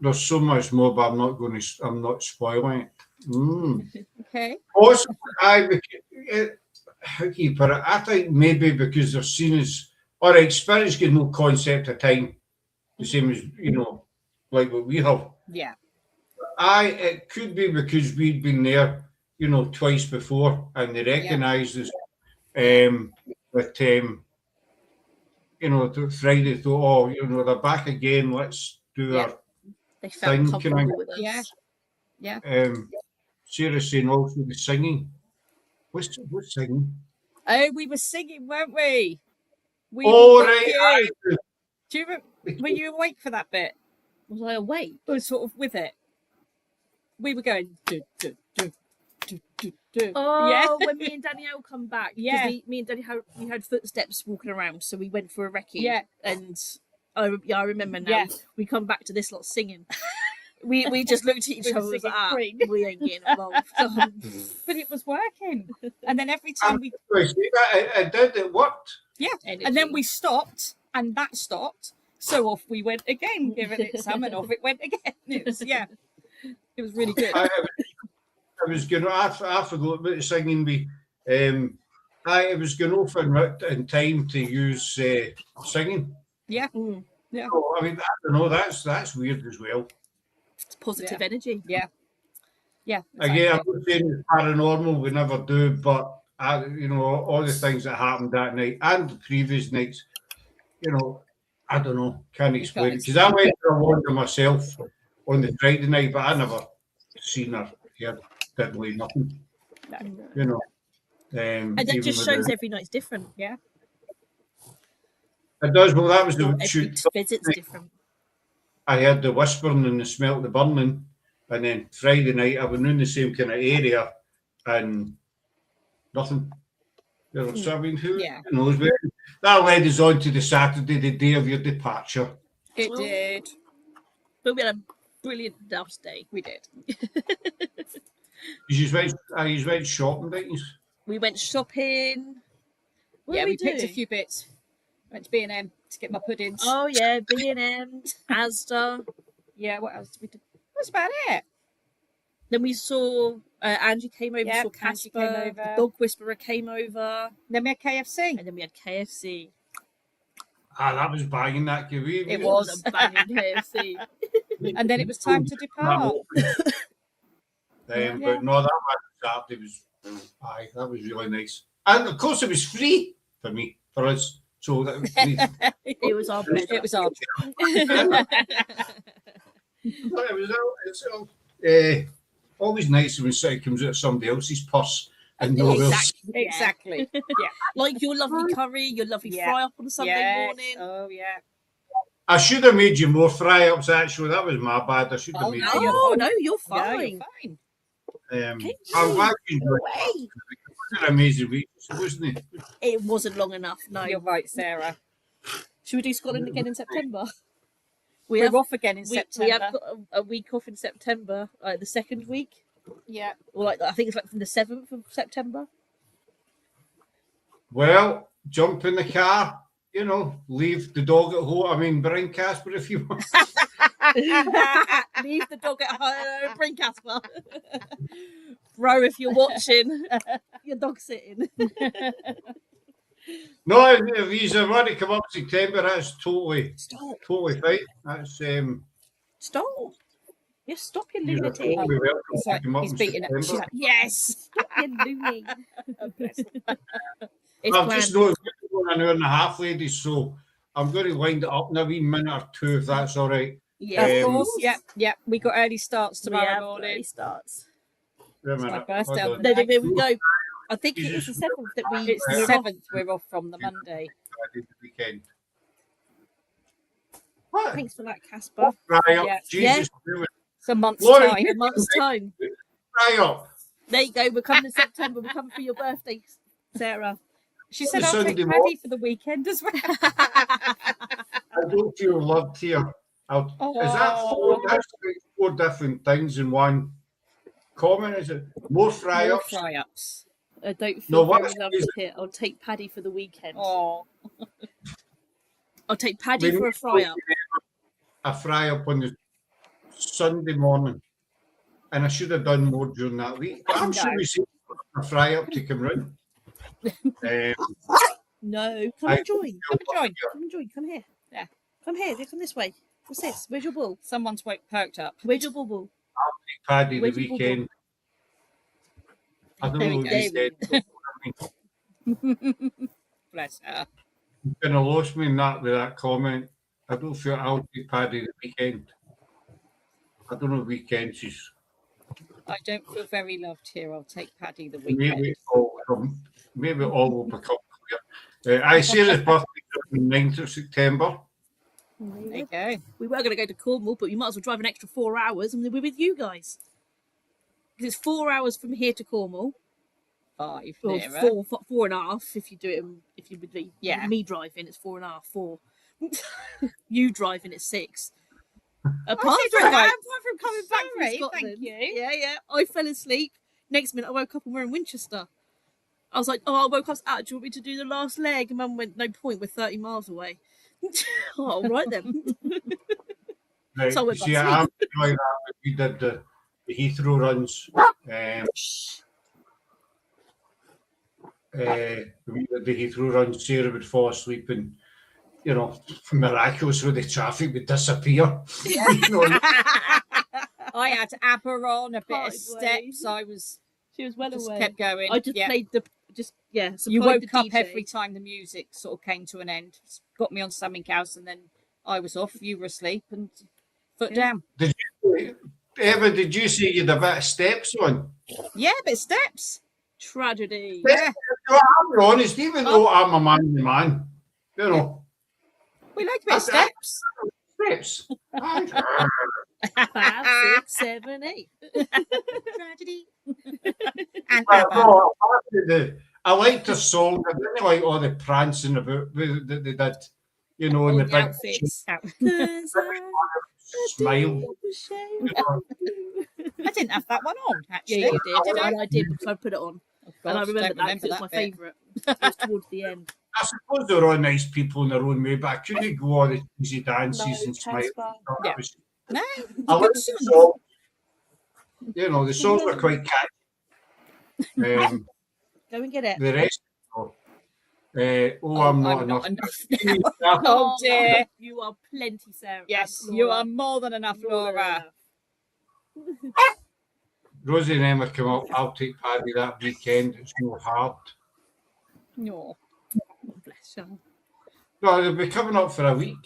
There's so much more, but I'm not spoiling it. Okay. Also, how can you put it? I think maybe because they're seen as, all right, spirits get no concept of time, the same as, like what we have. Yeah. It could be because we'd been there, twice before, and they recognised us. Friday thought, they're back again. Let's do our They felt thing. comfortable with us. Yeah. Sarah saying also the singing. What's singing? Oh, we were singing, weren't we? We Oh, were right. with you. Do you were you awake for that bit? Was I awake? Or sort of with it? We were going. Do, do, do, do, do, do. Oh, when me and Danielle come back. 'cause Yeah. Me and Danny we had footsteps walking around, so we went for a recce. Yeah. And I remember now. Yeah. We come back to this lot singing. We just looked at each We were other and was singing like, Queen. we ain't getting involved. But it was working. And then every time we I did. It worked. and then we stopped, and that stopped. So off we went again, giving it some, and off it went again. It was really good. I was going. I forgot about the singing. I was going off in time to use singing. Yeah. Yeah. So, I mean, I don't know. That's weird as well. It's positive energy. Yeah. Yeah. Again, I'm not saying it's paranormal. We never do, but all the things that happened that night and the previous nights, I don't know, can't explain it because I went for a wander myself on the Friday night, but I never seen her here. Didn't nothing. No. And that just shows every night's different. Yeah. It does. Well, that was the Every visit's different. I heard the whispering and the smell of the burning, and then Friday night I went in the same kind of area, and nothing. So I mean, who knows? That led us on to the Saturday, the day of your departure. It did. But we had a brilliant last day. We did. You went shopping, didn't you? We went shopping. We picked a few bits. Went to B&M to get my puddings. Oh yeah, B&M, Asda. Yeah, what else did we do? That's about it. Then we saw Angie came over, saw Casper, Casper, the dog whisperer came over. Then we had KFC. And then we had KFC. That was banging that give It was a banging KFC. And then it was time to depart. But no, that Saturday was that was really nice. And of course it was free for us. So that was free. It was our pleasure. It was our it's always nice when something comes out of somebody else's purse and no else. Exactly. Yeah. Like your lovely curry, your lovely fry up on a Sunday morning. Oh yeah. I should have made you more fry ups actually. That was my bad. I should have made you more. No, you're fine. No, you're fine. I'm glad you enjoyed it. It was an amazing week, wasn't it? It wasn't long enough, no. You're right, Sarah. Should we do Scotland again in September? We're off again in September. We have got a week off in September, like the second week. Yeah. Or I think it's from the 7th of September. Well, jump in the car, leave the dog at home. Bring Casper if you want. Leave the dog at home, bring Casper. Bro, if you're watching, your dog's sitting. No, if he's want to come up in September, that's totally fine. That's Stop. Yeah, stop your lunatic. Totally It's like he's beating it. She's like, yes. Stop your loony. I've just noticed we're going an hour and a half, ladies, so I'm going to wind it up in a wee minute or two, if that's all right. Yeah, of course. Yep. We got early starts tomorrow morning. Early starts. Wait a minute. Burst down There we go. I think it was the 7th that we. It's the 7th. We're off from the Monday. Weekend. What? Thanks for that, Casper. Fry up. Yeah. Jesus. It's a month's Lauren, time. A month's time. Fry up. There you go. We're coming in September. We're coming for your birthday, Sarah. She said, The I'll take Sunday Paddy morning. for the weekend as well. I don't feel loved here. Is that four different things in one comment? Is it more fry ups? Fry-ups. I don't feel what very is loved it? here. I'll take Paddy for the weekend. Oh. I'll take Paddy for a fry-up. A fry up on the Sunday morning. And I should have done more during that week. But I'm sure we see a fry up to come round. No, come enjoy. Come enjoy. Come here. Yeah. Come here. Come this way. What's this? Where's your ball? Someone's perked up. Where's your ball? Paddy the Where's your weekend. I don't There know we what he said. Bless her. You kind of lost me in that with that comment. I don't feel I'll take Paddy the weekend. I don't know weekends is. I don't feel very loved here. I'll take Paddy the weekend. Maybe all will become clear. I see his birthday on the 9th of September. There you go. We were going to go to Cornwall, but you might as well drive an extra 4 hours and we're with you guys. Because it's 4 hours from here to Cornwall. 5 Or nearer. 4.5 if you do it. If you would be me driving, it's 4.5. 4. You driving, it's 6. Apart from coming back from Scotland, thank you. Yeah. I fell asleep. Next minute, I woke up and we're in Winchester. I was like, I woke up. Do you want me to do the last leg? And Mum went, no point. We're 30 miles away. All right then. Right. So I went See, back to I'm like that. We did the Heathrow runs. We did the Heathrow runs. Sarah would fall asleep, and you know, miraculous with the traffic would disappear. You know, I had ABBA on, a bit Parted of steps. ways. I was She was well just away. kept going. I just Yeah. played the You supplied woke the up DJ. every time the music sort of came to an end. Got me on something else, and then I was off. You were asleep, and foot Yeah. down. did you see you had a bit of steps on? Yeah, a bit of steps. Tragedy. Yeah, No, I'll be honest, even though I'm a man, you know, we like a bit of steps. steps. Aye. 5, 6, 7, 8. Tragedy. And Well, ABBA. no, I liked the song. I didn't like all the prancing about that they did, you know, in All the the big outfits. smile. You know. I didn't have that one on, actually. Yeah, you did. Did I? And I did because I put it on. Oh, And I God, remember don't that because it was my bit. favourite. It was towards the end. I suppose they're all nice people in their own way, but I couldn't go all the easy dances and smile. Yeah. No, I good like the song. song. You know, the songs were quite catchy. Go and get it. The rest, I'm not enough. Oh, dear. You are plenty, Sarah. Yes, Laura. you are more than enough, More than Laura. enough. Rosie and Emma come up. I'll take Paddy that weekend. It's no hard. No. Bless you. No, they'll be coming up for a week.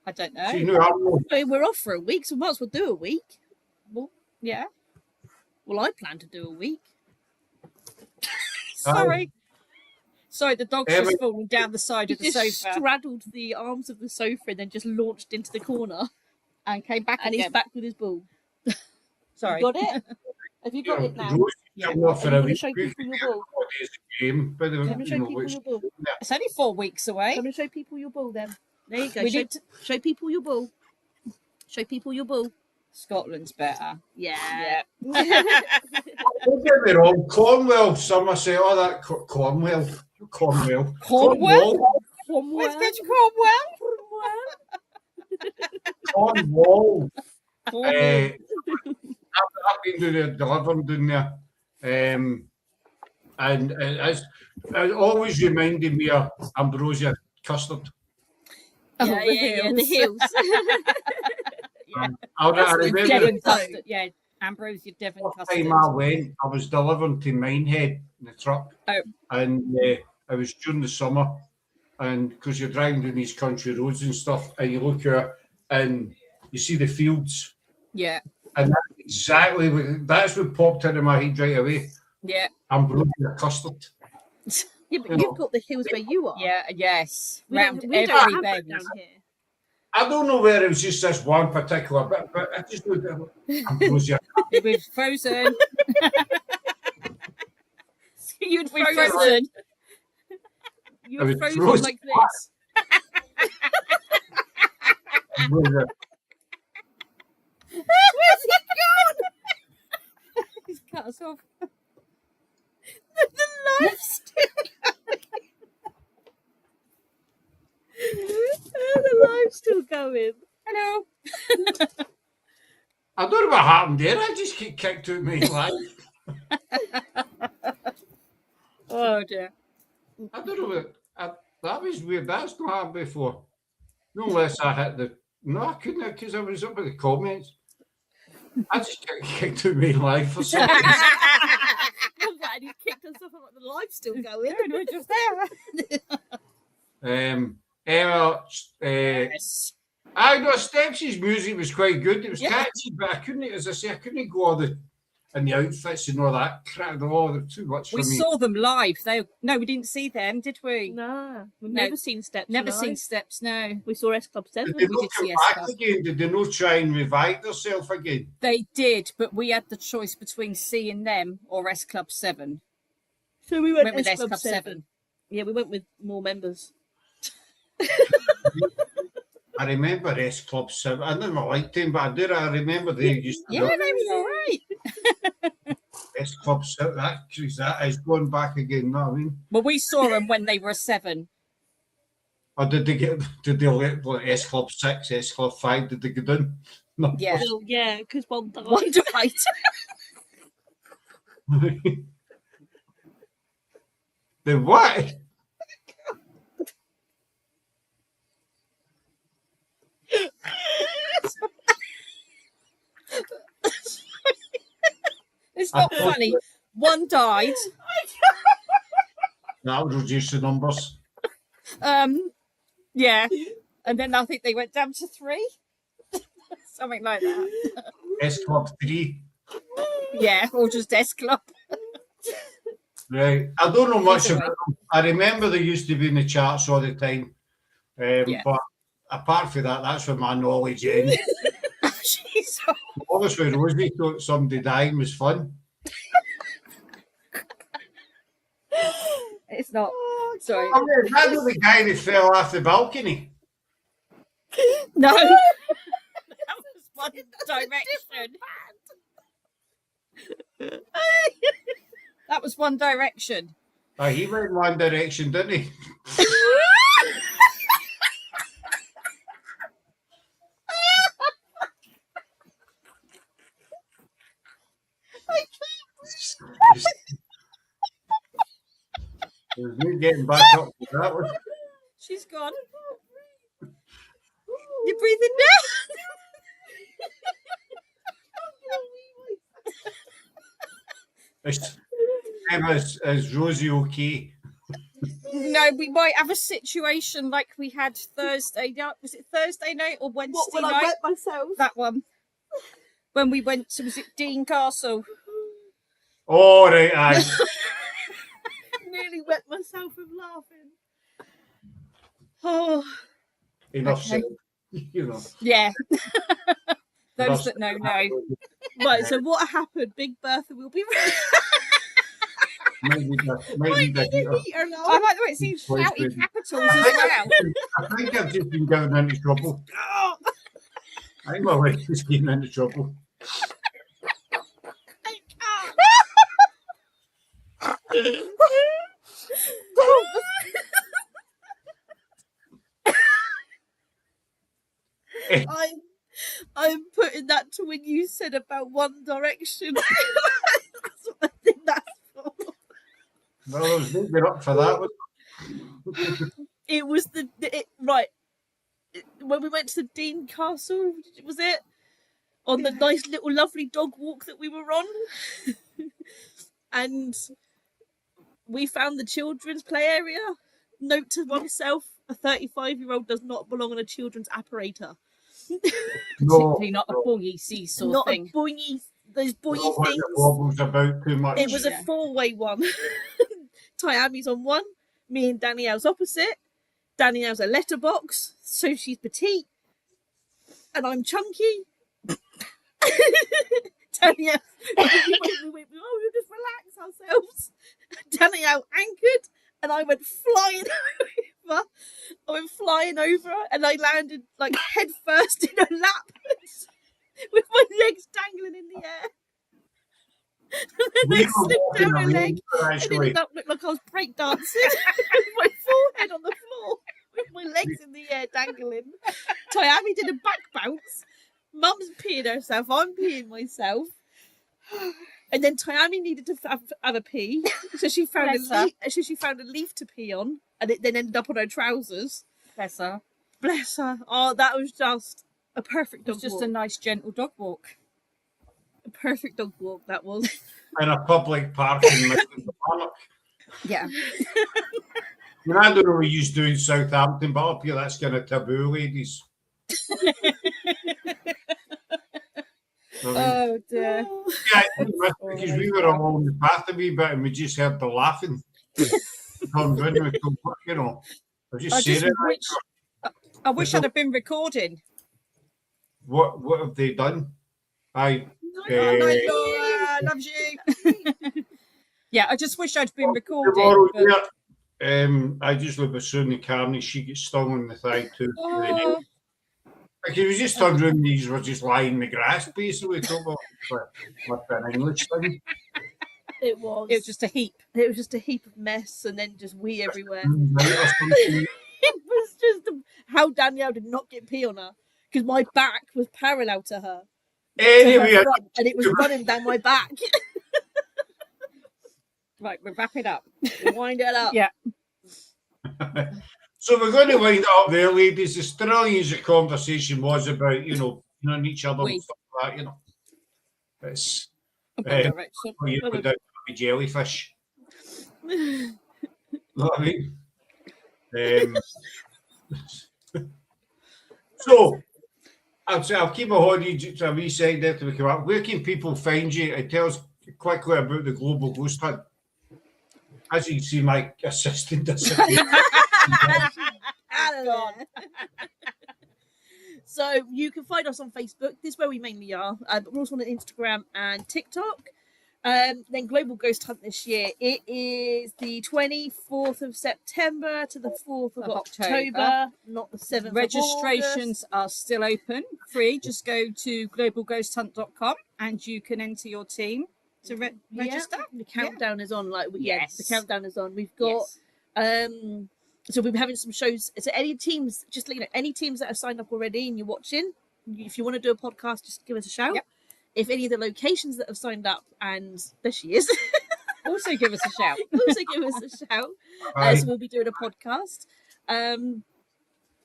I don't So you know. know, I'm not- So we're off for a week, so we might as well do a week. Yeah. Well, I plan to do a week. Sorry. Sorry, the dog's Emma- just fallen down the side He of the just sofa straddled the arms of the sofa and then just launched into the corner. and came back And he's again. back with his ball. Sorry. You got it? Have you got you it know, now? Rosie's Yeah. coming up Are for you a going to week. show people your ball? What is the game? But Come and show you know, people it's, your ball. It's only 4 weeks away. Come and show people your ball then. There you go. We Show, need to... show people your ball. Show people your ball. Scotland's better. Yeah. don't get me wrong, Cornwall, Somerset, all that Cornwall. Cornwall? Cromwell. Let's get to Cornwall. Cornwall. Cornwall. I've been doing the delivering down there. And it always reminded me of Ambrosia Custard. Yeah, the heels. I That's remember Devon the custard. Yeah, Ambrosia Devon first custard. time I went, I was delivering to Minehead in the truck. Oh. And it was during the summer. And because you're driving down these country roads and stuff, and you look out and you see the fields. Yeah. And that's what popped into my head right away. Yeah. Ambrosia Custard. Yeah, but you've got the hills where you are. Yeah. Yes. We Round don't every have bend. that down here. I don't know whether it was just this one particular bit, but I just know that Ambrosia. It was frozen. You'd We frozen. You I were was frozen frozen. like this. Ambrosia. Where's he gone? He's cut us off. The live's still the live's still going. Hello. I don't know what happened there. I just get kicked out of my life. Oh dear. I don't know what. That was weird. That's not happened before. No unless I hit the. No, I couldn't because I was up at the comments. I just got kicked out of my life for some reason. And he kicked us off like the live's still going. No, we're just there. Emma, Yes. I know Steps' music was quite good. It was Yeah. catchy, but I couldn't, as I say, I couldn't go all the and the outfits and all that crap. Oh, they're too much for We me. saw them live. We didn't see them, did we? No, we've No. never seen Steps. Never live. seen Steps. No, We saw S Club 7. Did they we not did come see back Esther. again? Did they not try and revive themselves again? they did, but we had the choice between seeing them or S Club 7. So we went, Went with S S Club Club 7. 7. Yeah, we went with more members. I remember S Club 7. I never liked them, but I remember they used to Yeah, do they was all right. S Club 7. That is going back again, know what I mean? Well, we saw them when they were a 7. Or did they let like S Club 6, S Club 5? Did they go down? No. Yeah. Well, yeah, because one died. One died. The what? It's not funny. One died. That would reduce the numbers. Yeah. And then I think they went down to 3. Something like that. S Club 3. Yeah, or just S Club. Right. I don't know much Either about them. I remember they used to be in the charts all the time. Yeah. But apart from that, that's where my knowledge ends. Jeez. Obviously, Rosie thought somebody dying was fun. It's not. Sorry. I mean, that was the guy that fell off the balcony. No. That was One Direction. That was One Direction. He went one direction, didn't he? There's me getting back up to that one. She's gone. You're breathing now. Is Rosie okay? No, we might have a situation like we had Thursday night. Was it Thursday night or Wednesday What, when night? I wet myself? That one. When we went to, was it Dean Castle? Oh, right, aye. Nearly wet myself with laughing. Oh, Enough Okay. said. You know. yeah. Those Enough that know, said. know. Right, so what happened? Big Bertha will be Might need a heater. here now. I like the way it seems Voice shouty baby. capitals as well. I think I've just been getting into trouble. I think my wife is getting into trouble. I'm putting that to when you said about One Direction. That's what I think that's for. Well, I was making up for that one. It was right when we went to the Dean Castle. Was it on the nice little lovely dog walk that we were on? And we found the children's play area. Note to oneself: a 35-year-old does not belong on a children's apparator. No, Particularly not a boy seesaw Not thing. a boingy, those boingy don't want things. the wobbles about too much. It was Yeah. a 4-way one. Tyami's on one, me and Danielle's opposite. Danielle's a letterbox, so she's petite, and I'm chunky. Danielle, we went, oh, we'll just relax ourselves. Danielle anchored, and I went flying over. I went flying over, and I landed like head first in her lap with my legs dangling in the air. And then We I were slipped walking down her around, leg. And actually. it looked like I was breakdancing with my forehead on the floor, with my legs in the air dangling. Tyami did a back bounce. Mum's peeing herself. I'm peeing myself. And then Tyami needed to have a pee, so she found Bless her. she found a leaf to pee on, and it then ended up on her trousers. Bless her. Bless her. Oh, that was just a perfect It was dog just walk. a nice gentle dog walk. A perfect dog walk. That was. In a public park in Park. Yeah. I mean, I don't know what you do in Southampton, but up here that's kind of taboo, ladies. I mean, Oh dear. yeah, because we were along the path a wee bit and we just heard the laughing. Come round and we go, you know, I just I said just it. wish I'd have been recording. What have they done? Night, Laura, loves you. Yeah, I just wish I'd been recording. Tomorrow, But, yeah, I just live with Soon Carney. She gets stung on the thigh too. oh, Like, it was just turned around, these were just lying in the grass, basically. With an English thing. It was. it was just a heap. It was just a heap of mess, and then just wee everywhere. Right or something. It was just how Danielle did not get pee on her because my back was parallel to her, to her Anyway, front, and it was running down my back. Right, we're wrapping up. Wind it up. Yeah. So we're going to wind it up there, ladies. As thrilling as the conversation was about, knowing each other and stuff like that, it's direction. you go down to be jellyfish. You know what I mean? So I'll keep a hostage to a wee side there till we come up. Where can people find you? And tell us quickly about the Global Ghost Hunt. As you can see, my assistant disappeared. So you can find us on Facebook. This is where we mainly are. But we're also on Instagram and TikTok. Then Global Ghost Hunt this year. It is the 24th of September to the 4th of October, not the 7th Registrations of August. are still open, free. Just go to globalghosthunt.com and you can enter your team to register. The countdown is on. Yes. The countdown is on. We've got so we've been having some shows. So any teams, just any teams that have signed up already and you're watching, if you want to do a podcast, just give us a shout. Yep. If any of the locations that have signed up, and there she is, Also give us a shout. So we'll be doing a podcast.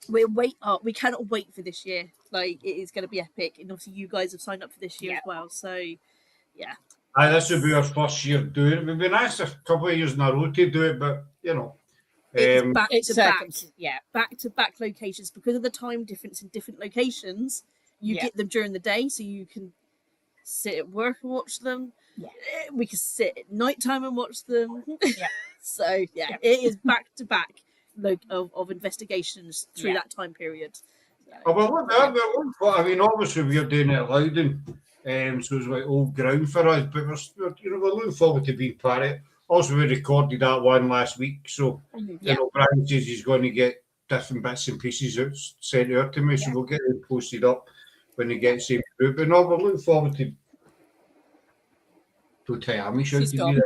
We cannot wait for this year. It is going to be epic, and obviously you guys have signed up for this year as well. So yeah. This will be our first year doing it. We've been asked a couple of years in a row to do it, but It's back to back locations because of the time difference in different locations. You get them during the day, so you can sit at work and watch them. Yeah. We can sit at nighttime and watch them. Yeah. So it is back to back of investigations through that time period. Obviously we're doing it at Loudon, so it's old ground for us. But we're looking forward to being part of it. Also, we recorded that one last week, so Brian says he's going to get different bits and pieces sent out to me, so we'll get them posted up when he gets him through. But no, we're looking forward to. Don't tell me, should you do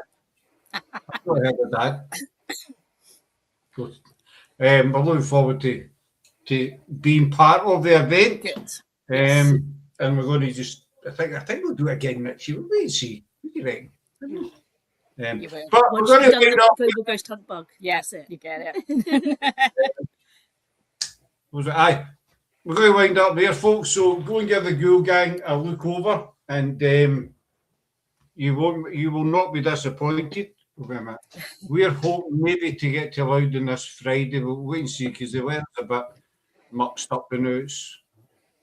that? I've not heard of that. We're looking forward to being part of the event. Good. And we're going to just, I think we'll do it again next year. We'll wait and see. What do you reckon? But we're going to end up. Global Ghost Hunt bug. Yes, That's it. you get it. Was it? Aye. We're going to wind up there, folks. So go and give the Ghoul gang a look over, and you will not be disappointed. We're hoping maybe to get to Loudon this Friday. We'll wait and see because the weather's a bit mucked up and it's.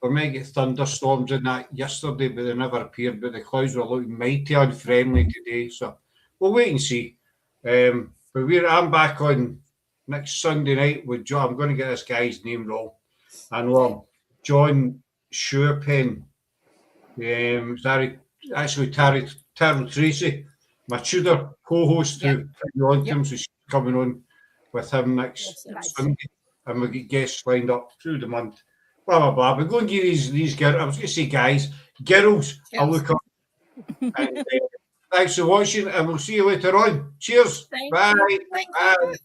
We might get thunderstorms in that yesterday, but they never appeared. But the clouds were looking mighty unfriendly today, so we'll wait and see. But I'm back on next Sunday night with John. I'm going to get this guy's name wrong. I know John Shurepen. Actually, Terrell Tracy, my Tudor co-host, who on him, so she's coming on with him next Sunday, and we'll get guests lined up through the month. Blah blah blah. We're going to give these girls. I was going to say guys, girls. I'll look up. And, thanks for watching, and we'll see you later on. Cheers. Bye. Thank you. Bye.